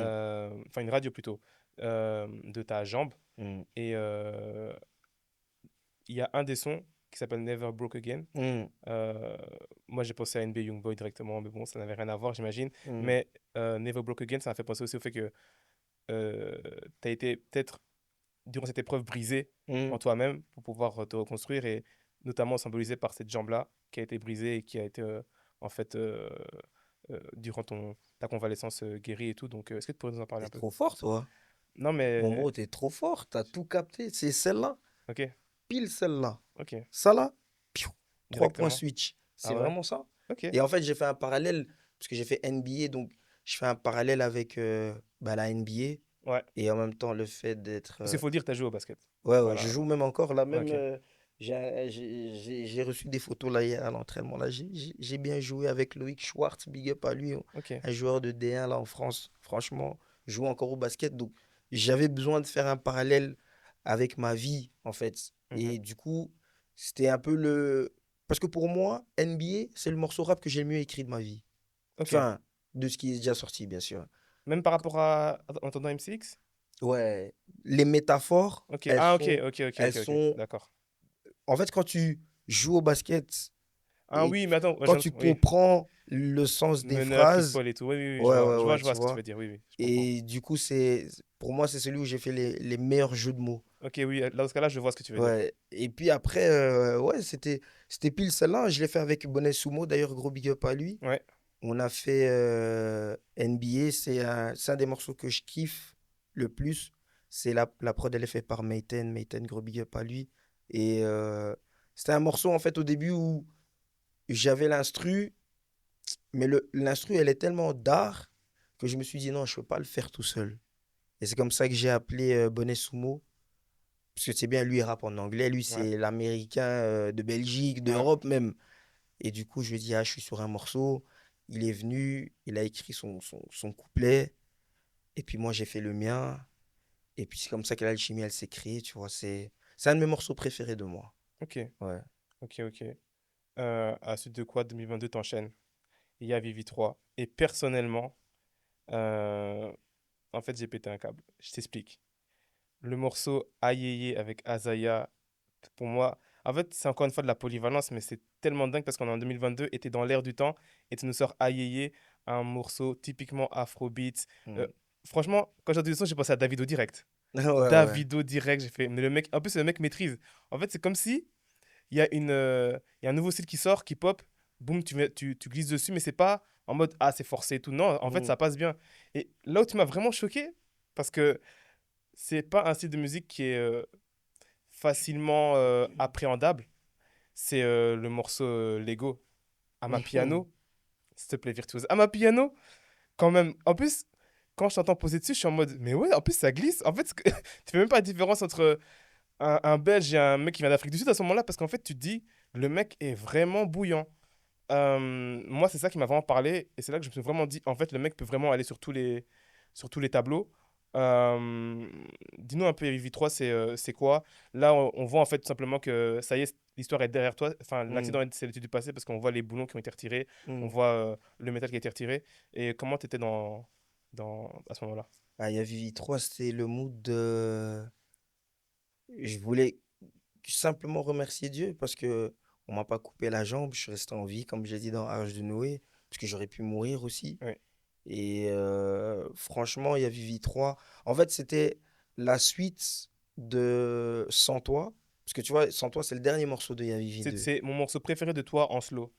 enfin une radio plutôt, de ta jambe. Hmm. Et il y a un des sons qui s'appelle Never Broke Again. Hmm. Euh, moi, j'ai pensé à NBA Youngboy directement, mais bon, ça n'avait rien à voir, j'imagine. Hmm. Mais Never Broke Again, ça m'a fait penser aussi au fait que tu as été peut-être, durant cette épreuve, brisé Hmm. en toi-même pour pouvoir te reconstruire. Et notamment symbolisé par cette jambe-là qui a été brisée et qui a été, en fait, durant ta convalescence, guérie et tout. Donc, est-ce que tu pourrais nous en parler T'es un peu? trop fort, toi. Non, Mon mais... bro, t'es trop fort. T'as tout capté. C'est celle-là, Ok, pile celle-là. ok, Ça là, piou, 3 points directement. switch. Ah C'est ouais? vraiment ça. Ok, Et en fait, j'ai fait un parallèle, parce que j'ai fait NBA, donc je fais un parallèle avec bah, la NBA ouais. et en même temps le fait d'être. Parce qu'il faut dire, tu as joué au basket. Ouais, ouais, je Voilà. joue même encore là, même. Ok, J'ai reçu des photos là hier à l'entraînement. Là, j'ai bien joué avec Loïc Schwartz, big up à lui, ok. un joueur de D1 là en France. Franchement, je joue encore au basket, donc j'avais besoin de faire un parallèle avec ma vie en fait. Mhm. Et du coup, c'était un peu le. Parce que pour moi, NBA, c'est le morceau rap que j'ai le mieux écrit de ma vie. Ok. Enfin, de ce qui est déjà sorti, bien sûr. Même par rapport à Entendant MCX? Ouais, les métaphores, Ok. elles Ah, ok, sont, ok, ok, elles ok, ok. sont. D'accord. En fait, quand tu joues au basket Ah et oui, mais attends, quand tu oui. comprends le sens des Meneur, Chris phrases, Paul et tout. Oui, oui, oui, ouais, ouais, je ouais, vois tu ce que tu vois. veux dire. Oui, oui, je comprends. Et du coup, pour moi, c'est celui où j'ai fait les meilleurs jeux de mots. Ok, oui, là, dans ce cas-là, je vois ce que tu veux dire. Ouais. Et puis après, ouais, c'était pile celle-là. Je l'ai fait avec Bonnet Sumo, d'ailleurs, gros big up à lui. Ouais, On a fait NBA, c'est un des morceaux que je kiffe le plus. C'est la prod, elle est faite par Mayten. Mayten, gros big up à lui. Et c'était un morceau, en fait, au début où j'avais l'instru, mais l'instru, elle est tellement d'art que je me suis dit non, je ne peux pas le faire tout seul. Et c'est comme ça que j'ai appelé Bonnet Sumo. Parce que c'est bien, lui, il rappe en anglais. Lui, ouais, c'est l'américain de Belgique, ouais. d'Europe même. Et du coup, je lui ai dit, ah, je suis sur un morceau. Il est venu, il a écrit son couplet. Et puis moi, j'ai fait le mien. Et puis c'est comme ça que l'alchimie, elle s'est créée, tu vois. C'est un de mes morceaux préférés de moi. Ok, Ouais. ok, ok. À la suite de quoi, 2022 t'enchaînes. Il y a Vivi 3. Et personnellement, euh, en fait, j'ai pété un câble. Je t'explique. Le morceau Ayeye avec Azaya, pour moi, en fait, c'est encore une fois de la polyvalence, mais c'est tellement dingue parce qu'on est en 2022 et t'es dans l'air du temps et tu nous sors Ayeye, un morceau typiquement afrobeat. Euh, Mm. Franchement, quand j'ai entendu le son, j'ai pensé à Davido direct. Ouais, ouais. Davido direct, j'ai fait. Mais le mec, en plus, le mec maîtrise. En fait, c'est comme si il y a un nouveau style qui sort, qui pop, boum, tu glisses dessus, mais c'est pas en mode ah, c'est forcé et tout. Non, en fait, Mm. ça passe bien. Et là où tu m'as vraiment choqué, parce que c'est pas un style de musique qui est facilement appréhendable, c'est le morceau Lego. Amapiano, s'il te plaît, virtuose. Amapiano, quand même. En plus, quand je t'entends poser dessus, je suis en mode, mais ouais, en plus, ça glisse. En fait, tu fais même pas la différence entre un Belge et un mec qui vient d'Afrique du Sud à ce moment-là, parce qu'en fait, tu te dis, le mec est vraiment bouillant. Moi, c'est ça qui m'a vraiment parlé, et c'est là que je me suis vraiment dit, en fait, le mec peut vraiment aller sur tous les tableaux. Euh, Dis-nous un peu, Vivi 3, c'est quoi? Là, on voit en fait tout simplement que ça y est, l'histoire est derrière toi. Enfin, Mm. l'accident, c'est l'étude du passé parce qu'on voit les boulons qui ont été retirés, on Mm. voit le métal qui a été retiré. Et comment tu étais à ce moment-là? Ah, il y a Vivi 3, c'était le mood de. Je voulais simplement remercier Dieu parce que on m'a pas coupé la jambe, je suis resté en vie, comme j'ai dit dans Arche de Noé, parce que j'aurais pu mourir aussi. Oui. Et franchement, il y a Vivi 3. En fait, c'était la suite de Sans toi. Parce que tu vois, Sans toi, c'est le dernier morceau de Yavivi C'est 2. c'est mon morceau préféré de toi en slow.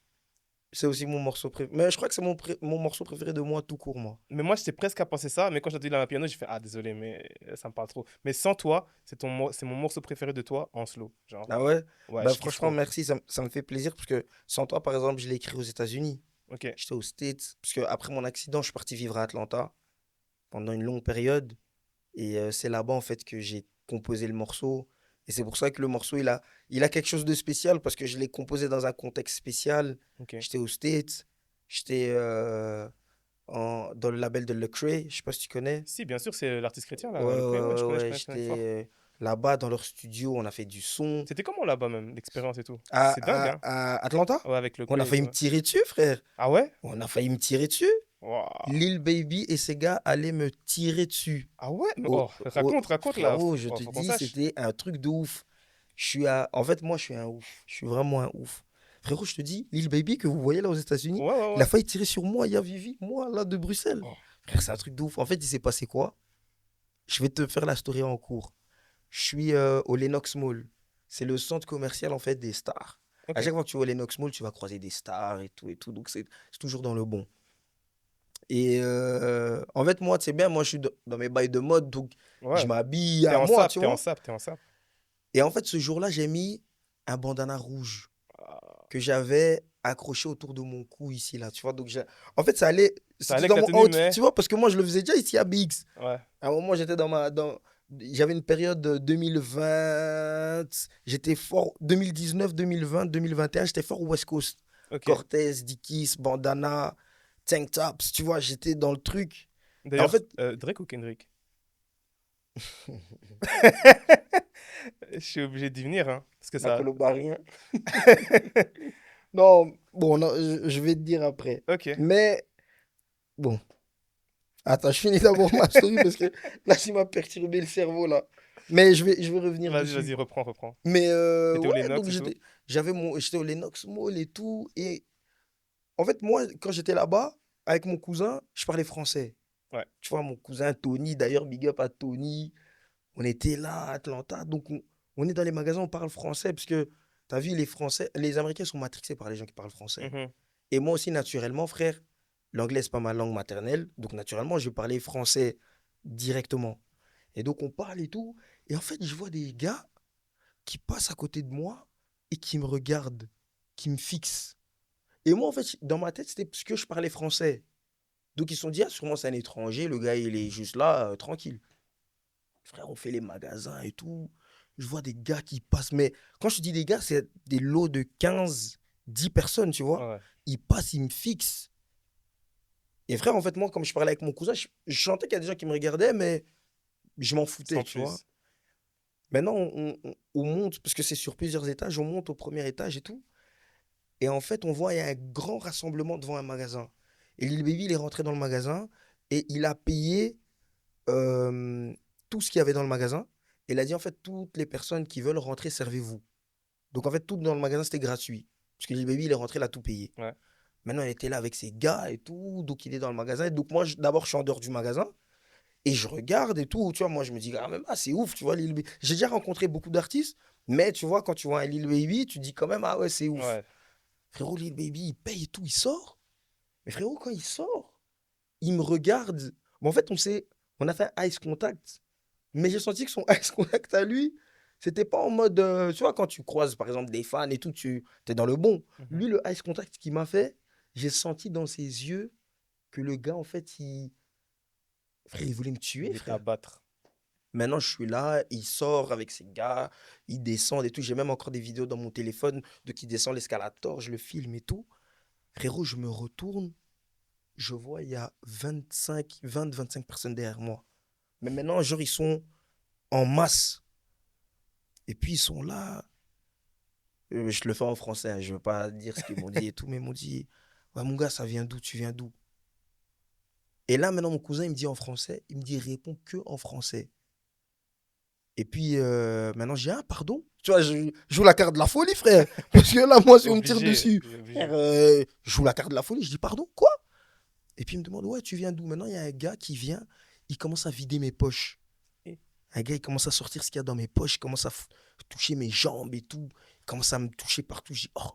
C'est aussi mon morceau préféré. Mais je crois que c'est mon morceau préféré de moi, tout court, moi. Mais moi, j'étais presque à penser ça, mais quand j'ai entendu la piano, j'ai fait ah, désolé, mais ça me parle trop. Mais sans toi, c'est mon morceau préféré de toi en slow. Genre, Ah ouais? ouais, Bah je kiffe franchement, trop. merci, ça me fait plaisir parce que Sans toi, par exemple, je l'ai écrit aux États-Unis. Ok, J'étais aux States. Parce que après mon accident, je suis parti vivre à Atlanta pendant une longue période. Et c'est là-bas, en fait, que j'ai composé le morceau. Et c'est pour ça que le morceau, il a quelque chose de spécial parce que je l'ai composé dans un contexte spécial. ok. J'étais aux States, j'étais dans le label de Lecrae, je sais pas si tu connais. Si, bien sûr, c'est l'artiste chrétien, Ouais, là, le Cré, ouais, ouais, ouais, je connais j'étais fort. là-bas dans leur studio, on a fait du son. C'était comment là-bas même, l'expérience et tout? À, C'est dingue, à, hein? à Atlanta, Ouais, avec le on a Cré et failli tout. me Ouais. tirer dessus, frère. Ah ouais? On a failli me tirer dessus. Waouh. Lil Baby et ses gars allaient me tirer dessus. Ah ouais? Oh, Oh, raconte là, frérot, je oh, te faut qu'on dis, sache. c'était un truc de ouf. En fait, moi, je suis un ouf. Je suis vraiment un ouf. Frérot, je te dis, Lil Baby que vous voyez là aux États-Unis, Ouais, ouais, il a ouais. failli tirer sur moi, il y a Vivi, moi, là, de Bruxelles. Oh, Frère, c'est un truc de ouf. En fait, il s'est passé quoi? Je vais te faire la story en cours. Je suis au Lenox Mall. C'est le centre commercial, en fait, des stars. Ok. À chaque fois que tu vois les Nox Mall, tu vas croiser des stars et tout et tout. Donc, c'est toujours dans le bon. Et en fait, moi, tu sais bien, moi, je suis dans mes bails de mode, donc je Ouais. m'habille T'es à en moi, sap, tu t'es en vois. sap, t'es en sap. Et en fait, ce jour-là, j'ai mis un bandana rouge Ah. que j'avais accroché autour de mon cou ici, là, tu vois. Donc, en fait, ça allait, Ça c'était allait avec dans ta mon tenue, outfit, mais. tu vois, parce que moi, je le faisais déjà ici à BX. Ouais. À un moment, j'étais j'avais une période de 2020, j'étais fort, 2019, 2020, 2021, j'étais fort West Coast. Ok. Cortez, Dickies, bandana, tank tops, tu vois, j'étais dans le truc. Et en D'ailleurs, fait, Drake ou Kendrick? Je suis obligé d'y venir, hein. Parce que la ça. colobarien. Non, bon, non, je vais te dire après. Ok. Mais, bon, attends, je finis d'abord ma story parce que là, il m'a perturbé le cerveau, là. Mais je vais revenir Vas-y, dessus. vas-y, reprends, reprends. Mais T'étais au ouais, donc Lennox et tout? j'étais au Lennox Mall et tout. Et en fait, moi, quand j'étais là-bas, avec mon cousin, je parlais français. Ouais. Tu vois, mon cousin Tony, d'ailleurs, big up à Tony. On était là à Atlanta. Donc, on est dans les magasins, on parle français. Parce que, tu as vu, les Français, les Américains sont matrixés par les gens qui parlent français. Mhm. Et moi aussi, naturellement, frère, l'anglais, c'est pas ma langue maternelle. Donc, naturellement, je parlais français directement. Et donc, on parle et tout. Et en fait, je vois des gars qui passent à côté de moi et qui me regardent, qui me fixent. Et moi, en fait, dans ma tête, c'était parce que je parlais français. Donc, ils se sont dit, ah, sûrement, c'est un étranger, le gars, il est juste là, tranquille. Frère, on fait les magasins et tout. Je vois des gars qui passent. Mais quand je dis des gars, c'est des lots de 15, 10 personnes, tu vois. Ouais. Ils passent, ils me fixent. Et frère, en fait, moi, comme je parlais avec mon cousin, je sentais qu'il y a des gens qui me regardaient, mais je m'en foutais, Sans tu vois. plus. Maintenant, on monte, parce que c'est sur plusieurs étages, on monte au premier étage et tout. Et en fait, on voit, il y a un grand rassemblement devant un magasin. Et Lil Baby, il est rentré dans le magasin et il a payé euh, tout ce qu'il y avait dans le magasin. Et il a dit, en fait, toutes les personnes qui veulent rentrer, servez-vous. Donc, en fait, tout dans le magasin, c'était gratuit. Parce que Lil Baby, il est rentré, il a tout payé. Ouais. Maintenant, il était là avec ses gars et tout. Donc, il est dans le magasin. Et donc, moi, d'abord, je suis en dehors du magasin. Et je regarde et tout. Tu vois, moi, je me dis, ah, même, ah, c'est ouf, tu vois, Lil Baby. J'ai déjà rencontré beaucoup d'artistes. Mais tu vois, quand tu vois un Lil Baby, tu dis quand même, ah ouais, c'est ouf. Ouais. Frérot, Lil Baby, il paye et tout, il sort. Mais frérot, quand il sort, il me regarde. Mais en fait, on a fait un ice contact. Mais j'ai senti que son ice contact à lui, c'était pas en mode, tu vois, quand tu croises par exemple des fans et tout, tu es dans le bon. Mhm. Lui, le ice contact qu'il m'a fait, j'ai senti dans ses yeux que le gars, en fait, frère, il voulait me Il tuer, voulait frère. t'abattre. Maintenant, je suis là, il sort avec ses gars, il descend et tout. J'ai même encore des vidéos dans mon téléphone de qui descend l'escalator, je le filme et tout. Frérot, je me retourne, je vois, il y a 25 personnes derrière moi. Mais maintenant, genre, ils sont en masse. Et puis, ils sont là. Je le fais en français, hein, je veux pas dire ce qu'ils m'ont dit et tout, mais ils m'ont dit, ouais, mon gars, ça vient d'où? Tu viens d'où? Et là, maintenant, mon cousin, il me dit en français, il me dit, réponds que en français. Et puis, maintenant, j'ai un pardon. Tu vois, je joue la carte de la folie, frère. Parce que là, moi, si on me tire Obligé. dessus, Obligé. frère, je joue la carte de la folie. Je dis, pardon, quoi? Et puis, il me demande, ouais, tu viens d'où? Maintenant, il y a un gars qui vient, il commence à vider mes poches. Et- Un gars, il commence à sortir ce qu'il y a dans mes poches, il commence à toucher mes jambes et tout. Il commence à me toucher partout. Je dis, oh,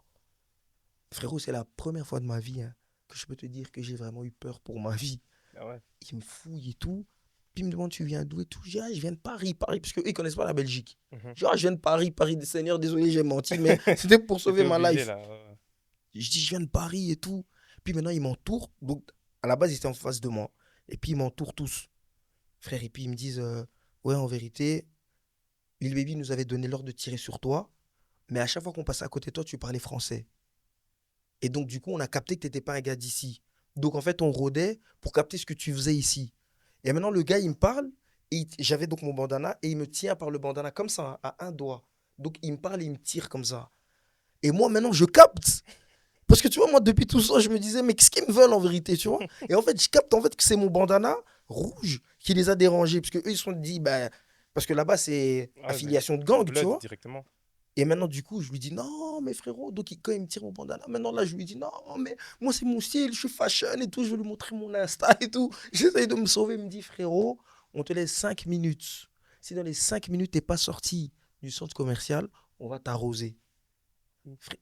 frérot, c'est la première fois de ma vie hein, que je peux te dire que j'ai vraiment eu peur pour ma vie. Ah ouais. Il me fouille et tout. Puis il me demande, tu viens d'où et tout. Je dis, ah, je viens de Paris, Paris, parce qu'eux, ils connaissent pas la Belgique. Mhm. Je dis, ah, je viens de Paris, Paris, Seigneur, désolé, j'ai menti, mais c'était pour sauver T'étais ma obligé, life. là. Ouais. Je dis, je viens de Paris et tout. Puis maintenant, ils m'entourent. Donc, à la base, ils étaient en face de moi. Et puis, ils m'entourent tous. Frère, et puis, ils me disent, ouais, en vérité, Lil Baby nous avait donné l'ordre de tirer sur toi. Mais à chaque fois qu'on passait à côté de toi, tu parlais français. Et donc, du coup, on a capté que tu n'étais pas un gars d'ici. Donc, en fait, on rôdait pour capter ce que tu faisais ici. Et maintenant, le gars, il me parle. Et j'avais donc mon bandana. Et il me tient par le bandana comme ça, hein, à un doigt. Donc, il me parle et il me tire comme ça. Et moi, maintenant, je capte. Parce que tu vois, moi, depuis tout ça, je me disais, mais qu'est-ce qu'ils me veulent en vérité, tu vois? Et en fait, je capte en fait que c'est mon bandana rouge qui les a dérangés. Parce qu'eux, ils se sont dit, ben, parce que là-bas, c'est Ouais, affiliation de gang, tu Blood vois? directement. Et maintenant, du coup, je lui dis, non, mais frérot, donc quand il me tire mon bandana, maintenant là, je lui dis, non, mais moi, c'est mon style, je suis fashion et tout, je veux lui montrer mon Insta et tout. J'essaye de me sauver, il me dit, frérot, on te laisse 5 minutes. Si dans les 5 minutes, t'es pas sorti du centre commercial, on va t'arroser.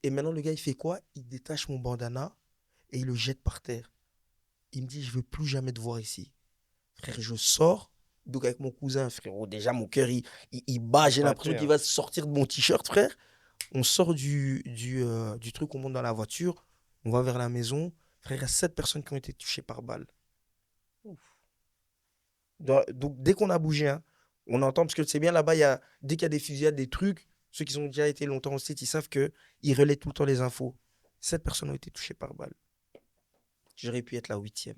Et maintenant, le gars, il fait quoi? Il détache mon bandana et il le jette par terre. Il me dit, je veux plus jamais te voir ici. Frère, je sors, donc avec mon cousin, frérot, déjà mon cœur, il bat, j'ai l'impression Battait, qu'il hein. va sortir de mon t-shirt, frère. On sort du truc, on monte dans la voiture, on va vers la maison. Frère, il y a 7 personnes qui ont été touchées par balle. Donc, dès qu'on a bougé, hein, on entend, parce que c'est bien là-bas, dès qu'il y a des fusillades, des trucs, ceux qui ont déjà été longtemps au site, ils savent qu'ils relaient tout le temps les infos. 7 personnes ont été touchées par balle. J'aurais pu être la 8e.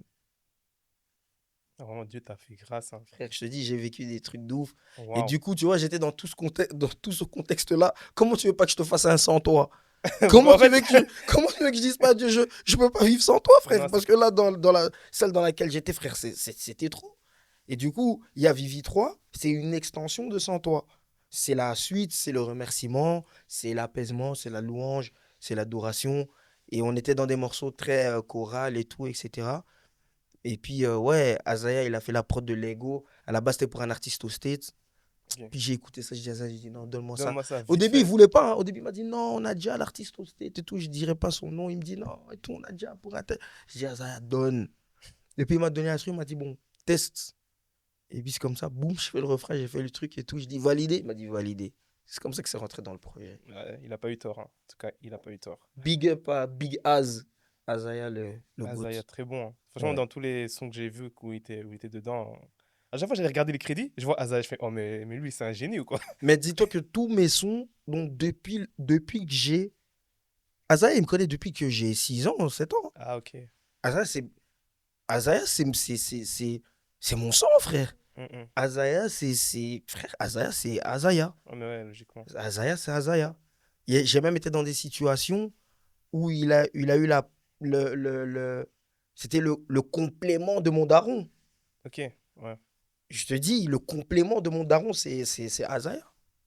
Ah, vraiment, Dieu t'a fait grâce, hein. Frère, je te dis, j'ai vécu des trucs de ouf. Et Waouh. du coup, tu vois, j'étais dans dans tout ce contexte-là. Comment tu veux pas que je te fasse un sans toi? Comment En tu fait, veux comment tu veux que je dise pas à Dieu, je peux pas vivre sans toi, frère? non, Parce que là, celle dans laquelle j'étais, frère, c'était trop. Et du coup, il y a Vivi 3, c'est une extension de Sans toi. C'est la suite, c'est le remerciement, c'est l'apaisement, c'est la louange, c'est l'adoration. Et on était dans des morceaux très chorales et tout, etc. Et puis, ouais, Azaya, il a fait la prod de Lego. À la base, c'était pour un artiste aux States. ok. Puis j'ai écouté ça, j'ai dit à Azaya, j'ai dit non, donne-moi ça. Donne-moi ça Au vite début, il fait. voulait pas, hein. Au début, il m'a dit non, on a déjà l'artiste aux States et tout. Je dirais pas son nom. Il me dit non, et tout, on a déjà pour un tel. J'ai dit à Azaya, donne. Et puis, il m'a donné un truc, il m'a dit bon, teste. Et puis, c'est comme ça, boum, je fais le refrain, j'ai fait le truc et tout. Je dis validé. Il m'a dit validé. C'est comme ça que c'est rentré dans le projet. Ouais, il a pas eu tort, hein. En tout cas, il a pas eu tort. Big up à Big Az, Azaya, le Ah, goat. Zaya, très bon, hein. Franchement, Ouais. dans tous les sons que j'ai vus où il était dedans, à chaque fois que j'ai regardé les crédits, je vois Azaya, je fais oh, mais lui, c'est un génie ou quoi? Mais dis-toi que tous mes sons, donc depuis que j'ai. Azaya, il me connaît depuis que j'ai 6 ans, 7 ans. Ah, ok. Azaya, Azaya, c'est mon sang, frère. Mm. Azaya, frère, Azaya, c'est Azaya. Oh, mais ouais, logiquement. Azaya, c'est Azaya. J'ai même été dans des situations où il a eu c'était le complément de mon daron. Ok, ouais, Je te dis, le complément de mon daron, c'est Azaya.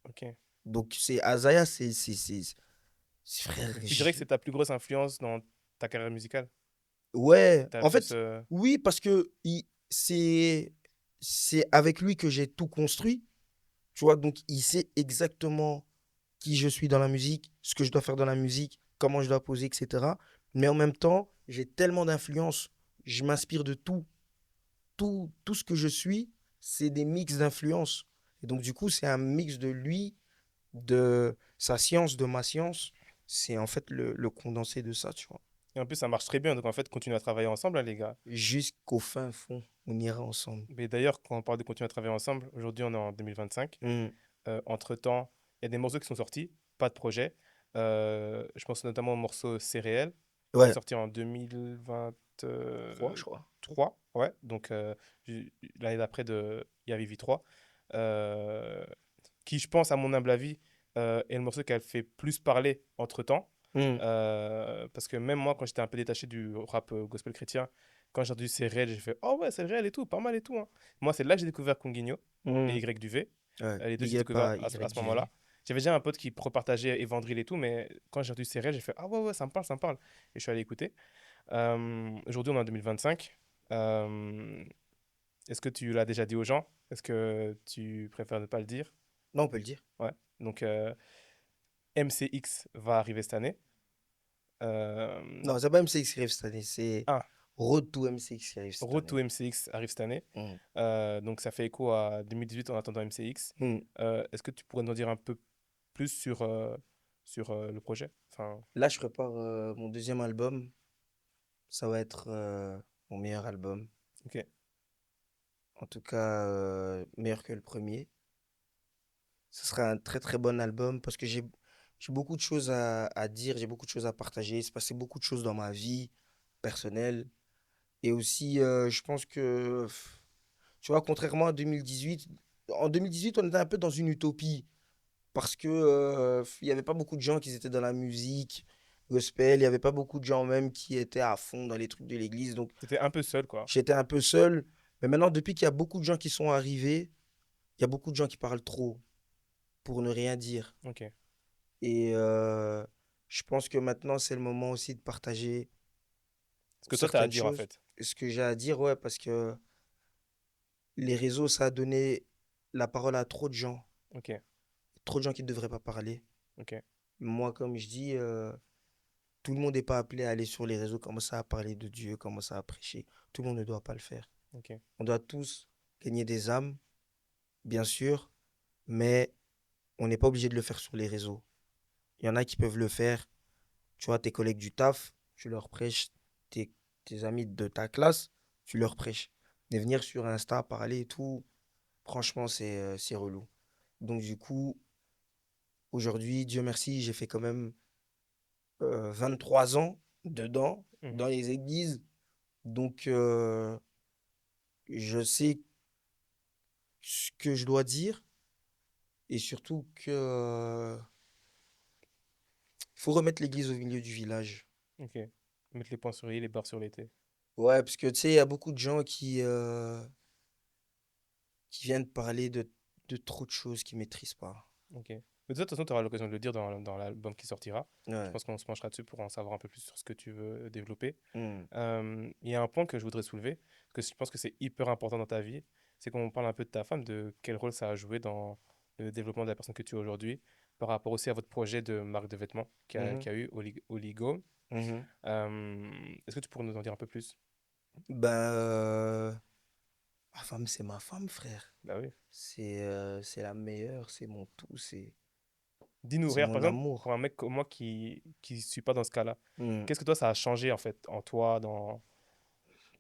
ok. Donc, c'est Azaya, frère. Tu dirais que c'est ta plus grosse influence dans ta carrière musicale? Ouais, T'as en plus. fait, oui, parce que c'est avec lui que j'ai tout construit, tu vois, donc il sait exactement qui je suis dans la musique, ce que je dois faire dans la musique, comment je dois poser, etc. Mais en même temps, j'ai tellement d'influence, je m'inspire de tout. Tout ce que je suis, c'est des mix d'influences. Et donc, du coup, c'est un mix de lui, de sa science, de ma science. C'est en fait le condensé de ça, tu vois. Et en plus, ça marche très bien. Donc, en fait, continuez à travailler ensemble, hein, les gars. Jusqu'au fin fond, on ira ensemble. Mais d'ailleurs, quand on parle de continuer à travailler ensemble, aujourd'hui, on est en 2025. Hmm. Entre-temps, il y a des morceaux qui sont sortis, pas de projet. Je pense notamment au morceau C'est réel, qui est Ouais, sorti en 2023, je crois. ouais. Donc, l'année d'après, il y a Vivi 3. euh, qui, je pense, à mon humble avis, est le morceau qui a fait plus parler entre-temps. Hmm. Parce que même moi, quand j'étais un peu détaché du rap gospel chrétien, quand j'ai entendu C'est réel, j'ai fait oh ouais, c'est réel et tout, pas mal et tout, hein. Moi, c'est là que j'ai découvert Conguinho et Hmm. Y du V. Ouais, Les deux, big j'ai up découvert à à ce YGV. moment-là. J'avais déjà un pote qui repartageait Évandril et tout, mais quand j'ai entendu C'est réel, j'ai fait ah ouais, ouais, ça me parle, ça me parle. Et je suis allé écouter. Aujourd'hui, on est en 2025. Est-ce que tu l'as déjà dit aux gens? Est-ce que tu préfères ne pas le dire? Non, on peut le dire. Ouais. Donc, MCX va arriver cette année. Non, c'est pas MCX qui arrive cette année, c'est Ah, Road to MCX qui arrive cette Road année. to MCX arrive cette année. Hmm. Donc, ça fait écho à 2018 en attendant MCX. Hmm. Est-ce que tu pourrais nous en dire un peu plus sur le projet? Enfin, Là, je prépare mon deuxième album. Ça va être mon meilleur album. ok. En tout cas, meilleur que le premier. Ce sera un très très bon album parce que j'ai beaucoup de choses à dire, j'ai beaucoup de choses à partager. Il s'est passé beaucoup de choses dans ma vie personnelle. Et aussi, je pense que, tu vois, contrairement à 2018, en 2018, on était un peu dans une utopie parce que il n'y avait pas beaucoup de gens qui étaient dans la musique gospel, il n'y avait pas beaucoup de gens même qui étaient à fond dans les trucs de l'église. Donc, C'était un peu seul, quoi. j'étais un peu seul. Mais maintenant, depuis qu'il y a beaucoup de gens qui sont arrivés, il y a beaucoup de gens qui parlent trop pour ne rien dire. Ok. Et je pense que maintenant, c'est le moment aussi de partager Ce que toi, tu as à certaines dire, en choses. fait. Ce que j'ai à dire, ouais, parce que les réseaux, ça a donné la parole à trop de gens. Ok. Trop de gens qui ne devraient pas parler. Ok. Moi, comme je dis, tout le monde n'est pas appelé à aller sur les réseaux, commencer à parler de Dieu, commencer à prêcher. Tout le monde ne doit pas le faire. Ok. On doit tous gagner des âmes, bien sûr, mais on n'est pas obligé de le faire sur les réseaux. Il y en a qui peuvent le faire. Tu vois, tes collègues du taf, tu leur prêches. Tes, tes amis de ta classe, tu leur prêches. Mais venir sur Insta, parler et tout, franchement, c'est relou. Donc, du coup, aujourd'hui, Dieu merci, j'ai fait quand même 23 ans dedans, Mhm. dans les églises. Donc, je sais ce que je dois dire et surtout que faut remettre l'église au milieu du village. Ok. Mettre les points sur i, les barres sur les t. Ouais, parce que tu sais, il y a beaucoup de gens qui viennent parler de trop de choses qu'ils maîtrisent pas. Ok. Mais de toute façon, tu auras l'occasion de le dire dans l'album qui sortira. Je Ouais. pense qu'on se penchera dessus pour en savoir un peu plus sur ce que tu veux développer. Hmm. Il y a un point que je voudrais soulever, que je pense que c'est hyper important dans ta vie, c'est qu'on parle un peu de ta femme, de quel rôle ça a joué dans le développement de la personne que tu es aujourd'hui, par rapport aussi à votre projet de marque de vêtements Mhm. qui a eu Oligo. Mhm. Est-ce que tu pourrais nous en dire un peu plus? Ben, ma femme, c'est ma femme, frère. Bah oui. C'est la meilleure, c'est mon tout, Dis-nous, c'est regarde, par mon exemple, pour amour. un mec comme moi qui ne suis pas dans ce cas-là, Hmm. qu'est-ce que toi, ça a changé en fait, en toi, dans...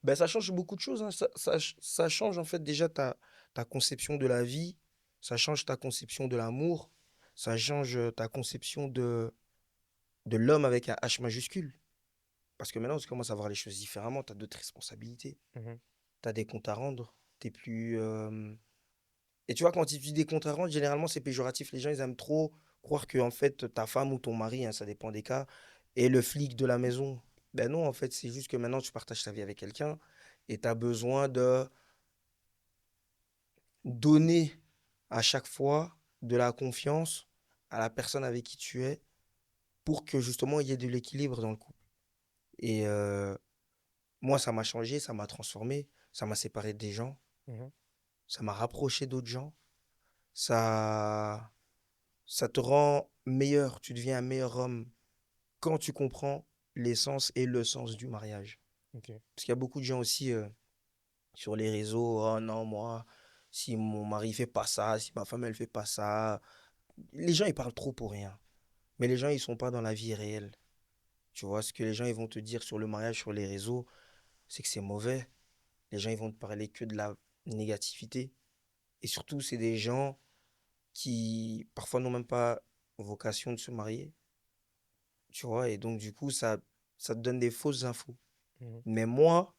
Ben, ça change beaucoup de choses, hein. Ça change en fait déjà ta conception de la vie, ça change ta conception de l'amour, ça change ta conception de l'homme avec un H majuscule. Parce que maintenant, tu commences à voir les choses différemment, tu as d'autres responsabilités, Mhm, tu as des comptes à rendre, t'es plus... Et tu vois, quand tu dis des comptes à rendre, généralement, c'est péjoratif. Les gens, ils aiment trop croire que, en fait, ta femme ou ton mari, hein, ça dépend des cas, est le flic de la maison. Ben non, en fait, c'est juste que maintenant, tu partages ta vie avec quelqu'un et tu as besoin de donner à chaque fois de la confiance à la personne avec qui tu es pour que, justement, il y ait de l'équilibre dans le couple. Et moi, ça m'a changé, ça m'a transformé, ça m'a séparé des gens, mhm. ça m'a rapproché d'autres gens, ça, ça te rend meilleur, tu deviens un meilleur homme quand tu comprends l'essence et le sens du mariage. Ok. Parce qu'il y a beaucoup de gens aussi sur les réseaux, oh non, moi, si mon mari fait pas ça, si ma femme elle fait pas ça, les gens ils parlent trop pour rien. Mais les gens ils sont pas dans la vie réelle. Tu vois, ce que les gens ils vont te dire sur le mariage sur les réseaux, c'est que c'est mauvais. Les gens ils vont te parler que de la négativité. Et surtout, c'est des gens qui parfois n'ont même pas vocation de se marier. Tu vois, et donc du coup, ça te donne des fausses infos. Mhm. Mais moi,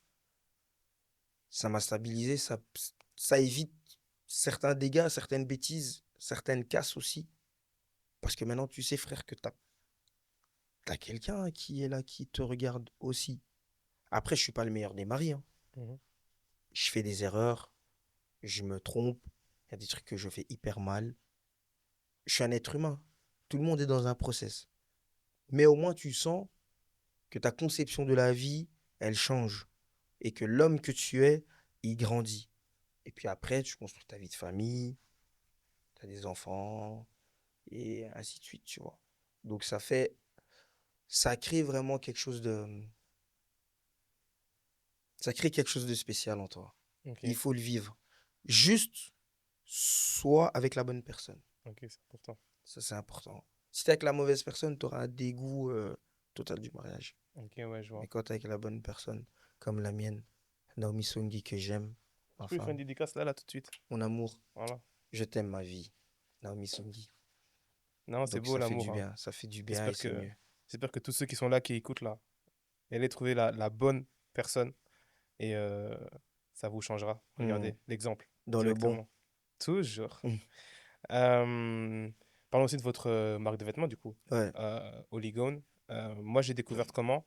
ça m'a stabilisé, ça évite certains dégâts, certaines bêtises, certaines casses aussi. Parce que maintenant, tu sais, frère, que t'as quelqu'un qui est là, qui te regarde aussi. Après, je suis pas le meilleur des maris, hein. Mhm. Je fais des erreurs, je me trompe, il y a des trucs que je fais hyper mal. Je suis un être humain. Tout le monde est dans un process. Mais au moins, tu sens que ta conception de la vie, elle change. Et que l'homme que tu es, il grandit. Et puis après, tu construis ta vie de famille, tu as des enfants, et ainsi de suite, tu vois. Donc ça crée vraiment ça crée quelque chose de spécial en toi. Il Ok. faut le vivre. Juste, sois avec la bonne personne. Ok, c'est important. Ça, c'est important. Si tu es avec la mauvaise personne, tu auras un dégoût total du mariage. Ok, ouais, je Mais vois. quand tu es avec la bonne personne, comme la mienne, Naomi Songi, que j'aime, Tu ma peux lui faire une femme, dédicace là, tout de suite. mon amour, Voilà. je t'aime ma vie, Naomi Songi. Non, c'est Donc beau l'amour, hein. ça fait du bien et J'espère c'est que, mieux. j'espère que tous ceux qui sont là, qui écoutent là, allez trouver la bonne personne et ça vous changera. Hmm. Regardez l'exemple Dans le bon. directement. Toujours. Hmm. Euh, Parlons aussi de votre marque de vêtements, du coup, Ouais, Oligone. Moi, j'ai découvert comment.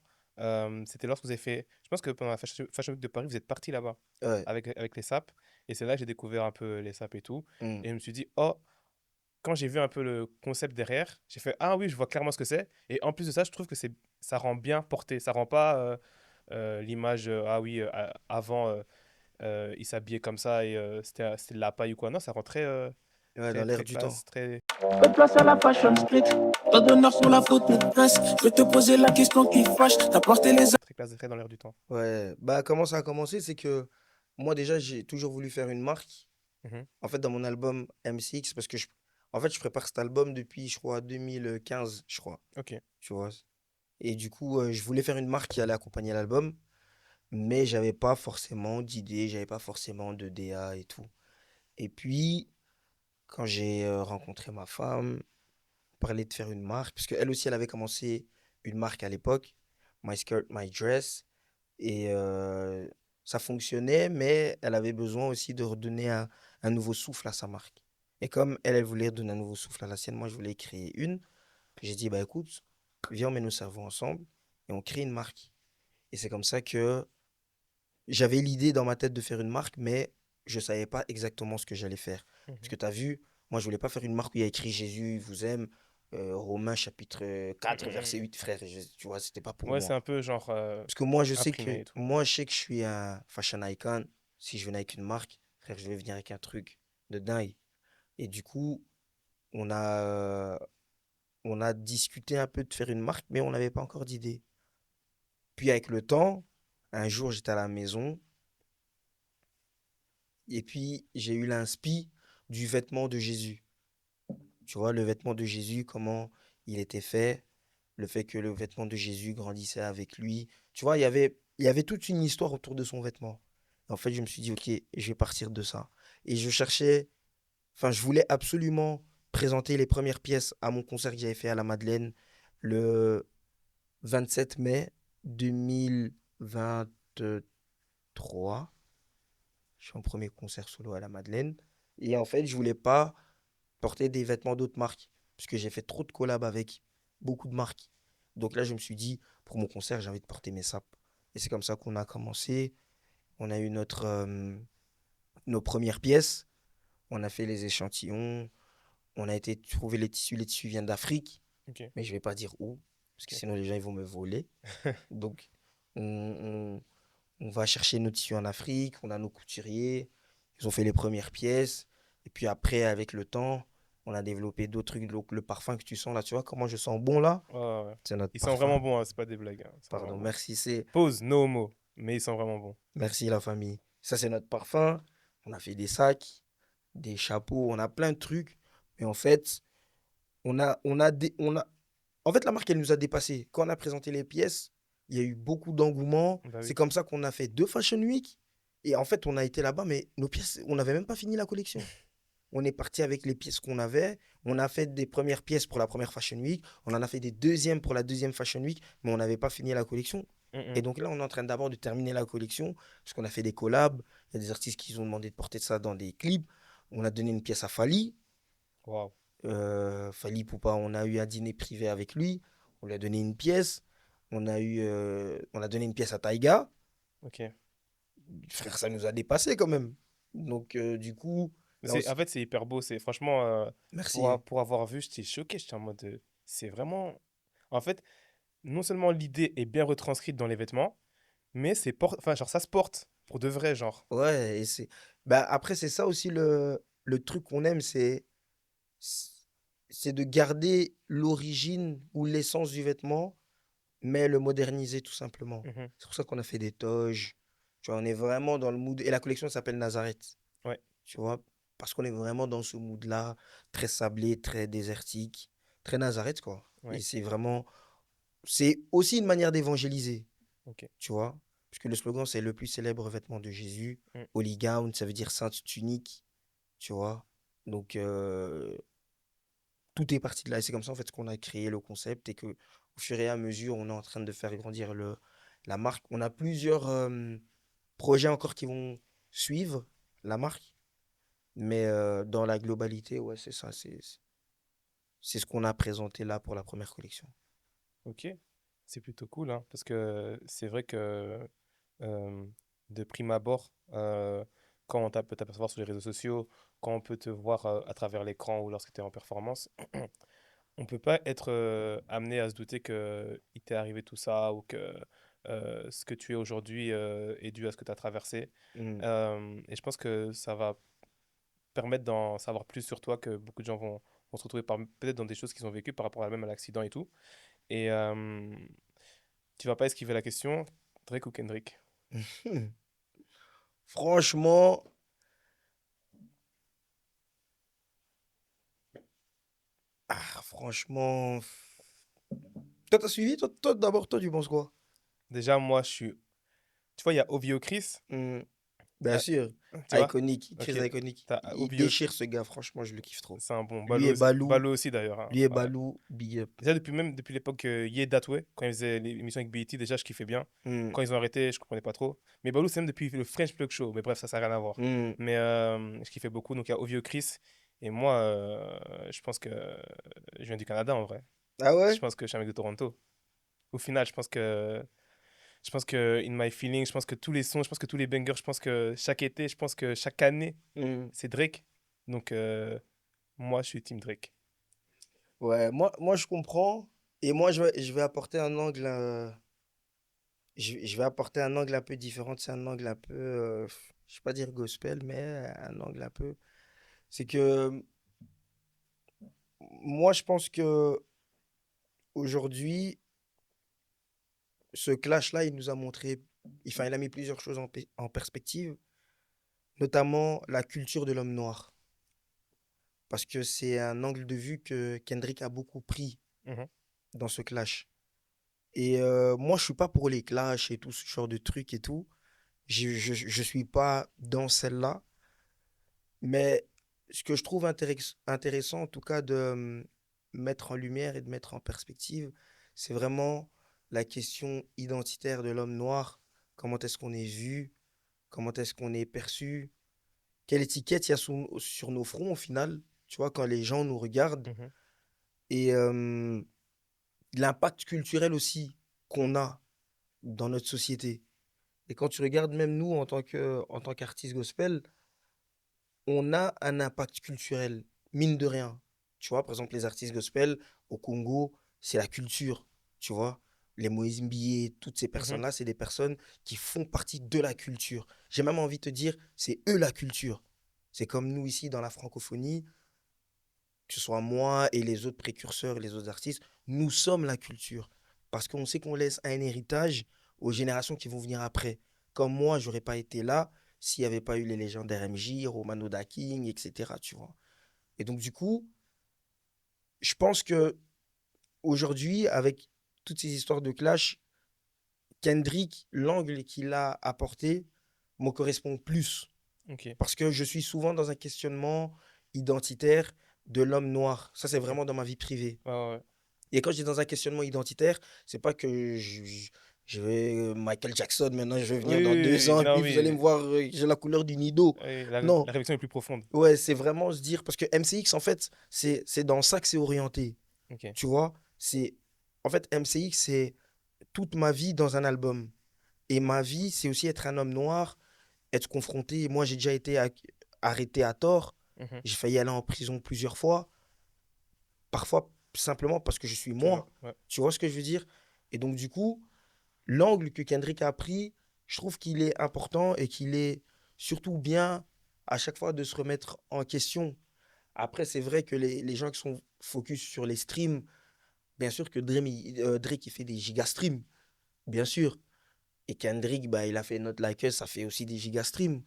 C'était lorsque vous avez fait. Je pense que pendant la Fashion Week de Paris, vous êtes parti là-bas ouais. avec les sapes. Et c'est là que j'ai découvert un peu les sapes et tout. Hmm. Et je me suis dit, oh, quand j'ai vu un peu le concept derrière, j'ai fait, ah oui, je vois clairement ce que c'est. Et en plus de ça, je trouve que ça rend bien porté. Ça rend pas l'image, ah oui, avant, il s'habillait comme ça et c'était de la paille ou quoi. Non, ça rend très, Ouais, dans très, l'air très du temps. classe, très... Fais place à la fashion street. Pas d'honneur sur la faute maîtresse. Je vais te poser la question qui fâche. T'as porté les très classe, très dans l'air du temps. Ouais, bah comment ça a commencé, c'est que moi déjà j'ai toujours voulu faire une marque. Mhm. En fait, dans mon album MCX, parce que en fait, je prépare cet album depuis, je crois, 2015, je crois, Ok. tu vois. Et du coup, je voulais faire une marque qui allait accompagner l'album, mais j'avais pas forcément d'idée, j'avais pas forcément de DA et tout. Et puis, quand j'ai rencontré ma femme, on parlait de faire une marque, parce qu'elle aussi, elle avait commencé une marque à l'époque, My Skirt, My Dress, et ça fonctionnait, mais elle avait besoin aussi de redonner un nouveau souffle à sa marque. Et comme elle, elle voulait donner un nouveau souffle à la sienne, moi, je voulais créer une. J'ai dit, bah écoute, viens, on met nos cerveaux ensemble et on crée une marque. Et c'est comme ça que j'avais l'idée dans ma tête de faire une marque, mais je ne savais pas exactement ce que j'allais faire. Parce Mhm. que tu as vu, moi, je voulais pas faire une marque où il y a écrit Jésus vous aime, Romains chapitre 4 verset Mhm. 8 frère. Tu vois, c'était pas pour Ouais, c'est moi. un peu genre Parce que moi, imprimé et tout. je sais que je suis un fashion icon. Si je venais avec une marque, frère, je vais venir avec un truc de dingue. Et du coup, on a, on a discuté un peu de faire une marque, mais on n'avait pas encore d'idée. Puis avec le temps, un jour, j'étais à la maison et puis j'ai eu l'inspi du vêtement de Jésus. Tu vois, le vêtement de Jésus, comment il était fait, le fait que le vêtement de Jésus grandissait avec lui. Tu vois, il y avait toute une histoire autour de son vêtement. En fait, je me suis dit, ok, je vais partir de ça. Et je cherchais, enfin, je voulais absolument présenter les premières pièces à mon concert que j'avais fait à la Madeleine le 27 mai 2023. Je fais mon premier concert solo à la Madeleine. Et en fait, je voulais pas porter des vêtements d'autres marques. Parce que j'ai fait trop de collabs avec beaucoup de marques. Donc là, je me suis dit, pour mon concert, j'ai envie de porter mes sapes. Et c'est comme ça qu'on a commencé. On a eu nos premières pièces. On a fait les échantillons. On a été trouver les tissus. Les tissus viennent d'Afrique. Ok. Mais je ne vais pas dire où. Parce que Ok. sinon, les gens ils vont me voler. Donc, on, on va chercher nos tissus en Afrique. On a nos couturiers. Ils ont fait les premières pièces. Et puis après, avec le temps, on a développé d'autres trucs. Donc, le parfum que tu sens là, tu vois comment je sens bon là? Ouais, ouais, ouais. C'est notre Ils sont parfum. vraiment bons, hein, c'est pas des blagues, hein. Ils sont Pardon, vraiment bons. merci, c'est Pause, no homo, mais ils sont vraiment bons. merci la famille. Ça, c'est notre parfum. On a fait des sacs, des chapeaux, on a plein de trucs. Mais en fait, en fait, la marque, elle nous a dépassés. Quand on a présenté les pièces, il y a eu beaucoup d'engouement. Bah C'est oui. comme ça qu'on a fait 2 Fashion Week. Et en fait, on a été là-bas, mais nos pièces, on n'avait même pas fini la collection. On est parti avec les pièces qu'on avait. On a fait des premières pièces pour la première Fashion Week. On en a fait des deuxièmes pour la deuxième Fashion Week, mais on n'avait pas fini la collection. Et Mhm. donc là, on est en train d'abord de terminer la collection, parce qu'on a fait des collabs. Il y a des artistes qui nous ont demandé de porter ça dans des clips. On a donné une pièce à Fally. Waouh. Fally Poupa, on a eu un dîner privé avec lui. On lui a donné une pièce. On a donné une pièce à Taïga. Ok. Frère, ça nous a dépassé quand même. Donc, du coup, là C'est, en aussi, fait, c'est hyper beau. C'est franchement, merci. pour avoir vu, j'étais choqué. J'étais en mode, c'est vraiment. En fait, non seulement l'idée est bien retranscrite dans les vêtements, mais enfin, genre, ça se porte pour de vrai, genre. Ouais, et c'est. Bah, après, c'est ça aussi le truc qu'on aime, c'est de garder l'origine ou l'essence du vêtement, mais le moderniser tout simplement. Mhm. C'est pour ça qu'on a fait des toges. Tu vois, on est vraiment dans le mood. Et la collection s'appelle Nazareth. Ouais. Tu vois, parce qu'on est vraiment dans ce mood-là, très sablé, très désertique, très Nazareth, quoi. Et Ouais. c'est vraiment. C'est aussi une manière d'évangéliser, Ok. tu vois. Puisque le slogan, c'est le plus célèbre vêtement de Jésus. Mm. Holy gown, ça veut dire sainte tunique, tu vois. Donc, tout est parti de là. Et c'est comme ça, en fait, qu'on a créé le concept et que, au fur et à mesure, on est en train de faire grandir la marque. On a plusieurs projets encore qui vont suivre la marque. Mais dans la globalité, ouais, c'est ça. C'est ce qu'on a présenté là pour la première collection. Ok. C'est plutôt cool, hein, parce que c'est vrai que euh, de prime abord, quand on peut t'apercevoir sur les réseaux sociaux, quand on peut te voir à travers l'écran ou lorsque tu es en performance, on peut pas être amené à se douter que il t'est arrivé tout ça ou que ce que tu es aujourd'hui est dû à ce que tu as traversé. Mm. Et je pense que ça va permettre d'en savoir plus sur toi, que beaucoup de gens vont se retrouver peut-être dans des choses qu'ils ont vécues par rapport même à l'accident et tout. Et tu vas pas esquiver la question, Drake ou Kendrick? Hmm. Franchement, franchement. Toi, t'as suivi? Toi, d'abord, toi, tu penses quoi? Déjà, moi, je suis. Tu vois, il y a OVO Chris. Hmm. il y Bien a- sûr. Tu vois? Iconique. Ok. Chris Iconique. T'as Il OVO, déchire ce gars, franchement, je le kiffe trop. c'est un bon. Lui et Balou. Balou aussi d'ailleurs, hein. Lui et Ouais. Balou, big up. Déjà, depuis l'époque Yeah That Way, quand ils faisaient l'émission avec BET, déjà, je kiffais bien. Hmm. Quand ils ont arrêté, je comprenais pas trop. Mais Balou, c'est même depuis le French Plug Show. Mais bref, ça n'a rien à voir. Hmm. Mais je kiffais beaucoup. Donc, il y a OVO Chris. Et moi, je pense que je viens du Canada en vrai. Ah Je ouais? pense que je suis un mec de Toronto. Au final, je pense que In My Feeling, je pense que tous les sons, je pense que tous les bangers, je pense que chaque été, je pense que chaque année, Hmm. c'est Drake. Donc, moi, je suis Team Drake. Ouais, moi, je comprends. Et moi, je vais apporter un angle. Je vais apporter un angle un peu différent. C'est un angle un peu. Je vais pas dire gospel, mais un angle un peu. C'est que moi, je pense que aujourd'hui, ce clash-là, il nous a montré. Enfin, il a mis plusieurs choses en perspective, notamment la culture de l'homme noir. Parce que c'est un angle de vue que Kendrick a beaucoup pris Mhm. dans ce clash. Et moi, je suis pas pour les clashs et tout ce genre de trucs et tout. Je suis pas dans celle-là. Mais ce que je trouve intéressant, en tout cas, de mettre en lumière et de mettre en perspective, c'est vraiment la question identitaire de l'homme noir. Comment est-ce qu'on est vu? Comment est-ce qu'on est perçu? Quelle étiquette il y a sur nos fronts au final? Tu vois, quand les gens nous regardent. Mhm. Et l'impact culturel aussi qu'on a dans notre société. Et quand tu regardes même nous en tant qu'artistes gospel, on a un impact culturel, mine de rien. Tu vois, par exemple, les artistes gospel au Congo, c'est la culture, tu vois. Les Moïse Mbiyé, toutes ces Mhm. personnes-là, c'est des personnes qui font partie de la culture. J'ai même envie de te dire, c'est eux la culture. C'est comme nous ici dans la francophonie, que ce soit moi et les autres précurseurs, les autres artistes, nous sommes la culture. Parce qu'on sait qu'on laisse un héritage aux générations qui vont venir après. Comme moi, j'aurais pas été là s'il n'y avait pas eu les légendaires MJ, Romano Daking, etc. Tu vois. Et donc, du coup, je pense que aujourd'hui, avec toutes ces histoires de clash, Kendrick, l'angle qu'il a apporté, me correspond plus. Ok, Parce que je suis souvent dans un questionnement identitaire de l'homme noir. Ça, c'est ok. vraiment dans ma vie privée. Ouais, ouais, ouais. Et quand je dis dans un questionnement identitaire, c'est pas que je vais Michael Jackson, maintenant je vais Oui, venir dans oui, deux oui, ans et non, puis vous allez me oui. voir, j'ai la couleur du nido. Oui, Non, la réflexion est plus profonde. ouais, c'est vraiment se dire, parce que MCX, en fait, c'est dans ça que c'est orienté. Ok. Tu vois, en fait, MCX, c'est toute ma vie dans un album. Et ma vie, c'est aussi être un homme noir, être confronté. Moi, j'ai déjà été arrêté à tort. Mhm. J'ai failli aller en prison plusieurs fois. Parfois, simplement parce que je suis Tu vois, moi. ouais. Tu vois ce que je veux dire? Et donc, du coup, l'angle que Kendrick a pris, je trouve qu'il est important et qu'il est surtout bien à chaque fois de se remettre en question. Après, c'est vrai que les gens qui sont focus sur les streams, bien sûr que Drake, il fait des gigastreams, bien sûr. Et Kendrick, bah, il a fait Not Like Us, ça fait aussi des gigastreams.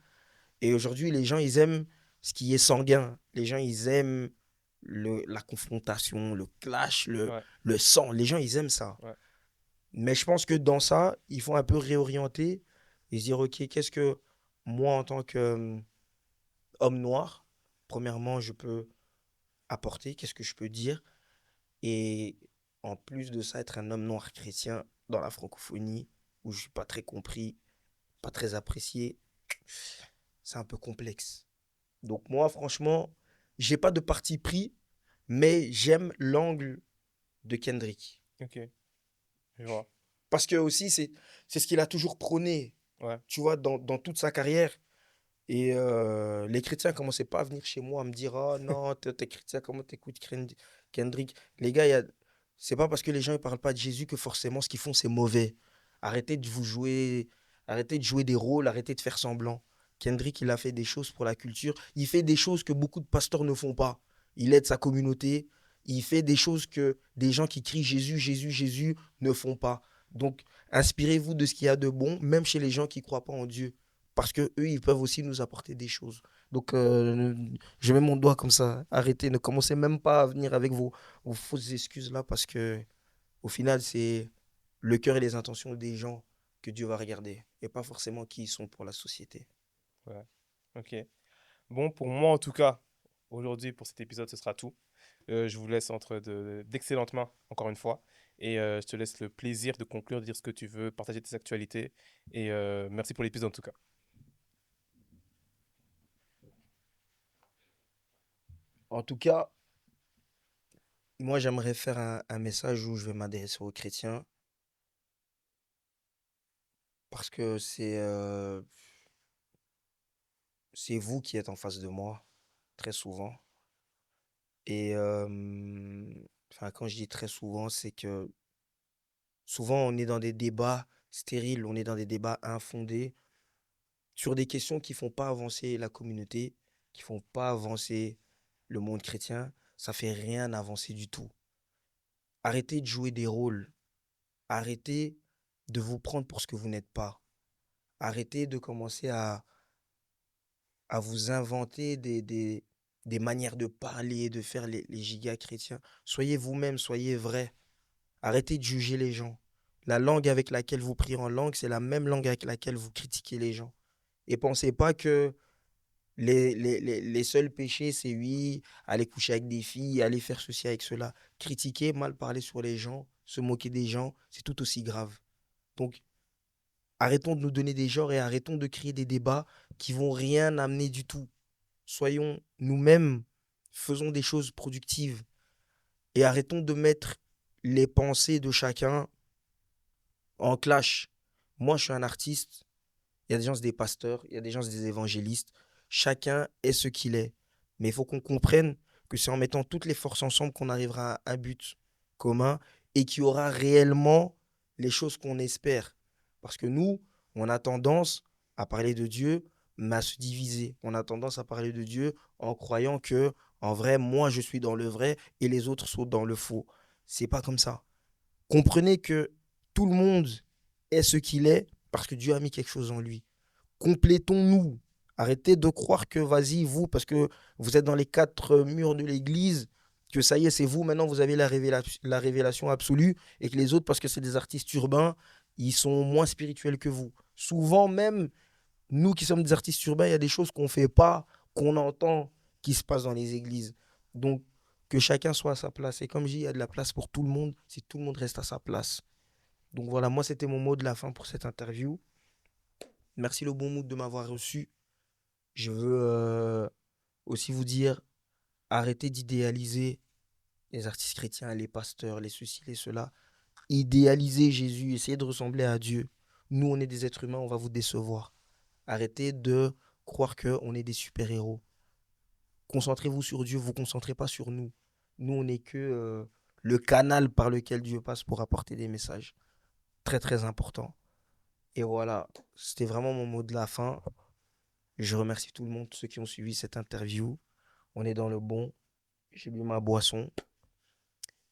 Et aujourd'hui, les gens, ils aiment ce qui est sanguin. Les gens, ils aiment la confrontation, le clash, Ouais, le sang. Les gens, ils aiment ça. ouais. Mais je pense que dans ça, il faut un peu réorienter et se dire, OK, qu'est-ce que moi, en tant qu'homme noir, premièrement, je peux apporter, qu'est-ce que je peux dire? Et en plus de ça, être un homme noir chrétien dans la francophonie, où je suis pas très compris, pas très apprécié, c'est un peu complexe. Donc moi, franchement, j'ai pas de parti pris, mais j'aime l'angle de Kendrick. Ok, je vois. Parce que aussi, c'est ce qu'il a toujours prôné, Ouais. tu vois, dans toute sa carrière. Et les chrétiens commençaient pas à venir chez moi à me dire, oh non, t'es chrétien, comment t'écoutes Kendrick? Les gars, c'est pas parce que les gens ne parlent pas de Jésus que forcément ce qu'ils font, c'est mauvais. Arrêtez de vous jouer, arrêtez de jouer des rôles, arrêtez de faire semblant. Kendrick, il a fait des choses pour la culture. Il fait des choses que beaucoup de pasteurs ne font pas. Il aide sa communauté. Il fait des choses que des gens qui crient Jésus, Jésus, Jésus ne font pas. Donc, inspirez-vous de ce qu'il y a de bon, même chez les gens qui ne croient pas en Dieu. Parce qu'eux, ils peuvent aussi nous apporter des choses. Donc, je mets mon doigt comme ça. Arrêtez, ne commencez même pas à venir avec vos fausses excuses là, parce que au final, c'est le cœur et les intentions des gens que Dieu va regarder, et pas forcément qui ils sont pour la société. Ouais. Ok. Bon, pour moi, en tout cas, aujourd'hui, pour cet épisode, ce sera tout. Je vous laisse entre d'excellentes mains, encore une fois. Et je te laisse le plaisir de conclure, de dire ce que tu veux, partager tes actualités. Et merci pour l'épisode, en tout cas. En tout cas, moi, j'aimerais faire un message où je vais m'adresser aux chrétiens, parce que c'est vous qui êtes en face de moi, très souvent. Et enfin, quand je dis très souvent, c'est que souvent, on est dans des débats stériles, on est dans des débats infondés sur des questions qui font pas avancer la communauté, qui font pas avancer le monde chrétien. Ça fait rien avancer du tout. Arrêtez de jouer des rôles. Arrêtez de vous prendre pour ce que vous n'êtes pas. Arrêtez de commencer à vous inventer des manières de parler, de faire les gigas chrétiens. Soyez vous-même, soyez vrai. Arrêtez de juger les gens. La langue avec laquelle vous priez en langue, c'est la même langue avec laquelle vous critiquez les gens. Et pensez pas que les seuls péchés, c'est oui, aller coucher avec des filles, aller faire ceci avec cela. Critiquer, mal parler sur les gens, se moquer des gens, c'est tout aussi grave. Donc, arrêtons de nous donner des genres et arrêtons de créer des débats qui vont rien amener du tout. Soyons nous-mêmes, faisons des choses productives et arrêtons de mettre les pensées de chacun en clash. Moi, je suis un artiste, il y a des gens, c'est des pasteurs, il y a des gens, c'est des évangélistes. Chacun est ce qu'il est. Mais il faut qu'on comprenne que c'est en mettant toutes les forces ensemble qu'on arrivera à un but commun et qu'il y aura réellement les choses qu'on espère. Parce que nous, on a tendance à parler de Dieu, mais à se diviser. On a tendance à parler de Dieu en croyant que, en vrai, moi, je suis dans le vrai et les autres sont dans le faux. C'est pas comme ça. Comprenez que tout le monde est ce qu'il est parce que Dieu a mis quelque chose en lui. Complétons-nous. Arrêtez de croire que, vas-y, vous, parce que vous êtes dans les 4 murs de l'église, que ça y est, c'est vous, maintenant, vous avez la révélation absolue, et que les autres, parce que c'est des artistes urbains, ils sont moins spirituels que vous. Souvent, même, nous qui sommes des artistes urbains, il y a des choses qu'on ne fait pas, qu'on entend, qui se passent dans les églises. Donc, que chacun soit à sa place. Et comme je dis, il y a de la place pour tout le monde, si tout le monde reste à sa place. Donc voilà, moi, c'était mon mot de la fin pour cette interview. Merci le bon mood de m'avoir reçu. Je veux aussi vous dire, arrêtez d'idéaliser les artistes chrétiens, les pasteurs, les ceci, les cela. Idéalisez Jésus, essayez de ressembler à Dieu. Nous, on est des êtres humains, on va vous décevoir. Arrêtez de croire qu'on est des super-héros. Concentrez-vous sur Dieu, vous ne concentrez pas sur nous. Nous, on n'est que le canal par lequel Dieu passe pour apporter des messages. Très, très important. Et voilà, c'était vraiment mon mot de la fin. Je remercie tout le monde, ceux qui ont suivi cette interview. On est dans le bon. J'ai bu ma boisson.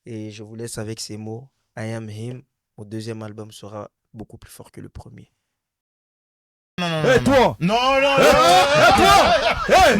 Et je vous laisse avec ces mots. I am him. Mon deuxième album sera beaucoup plus fort que le premier. Hey, toi! Non, non, non! Hey, toi! Hey!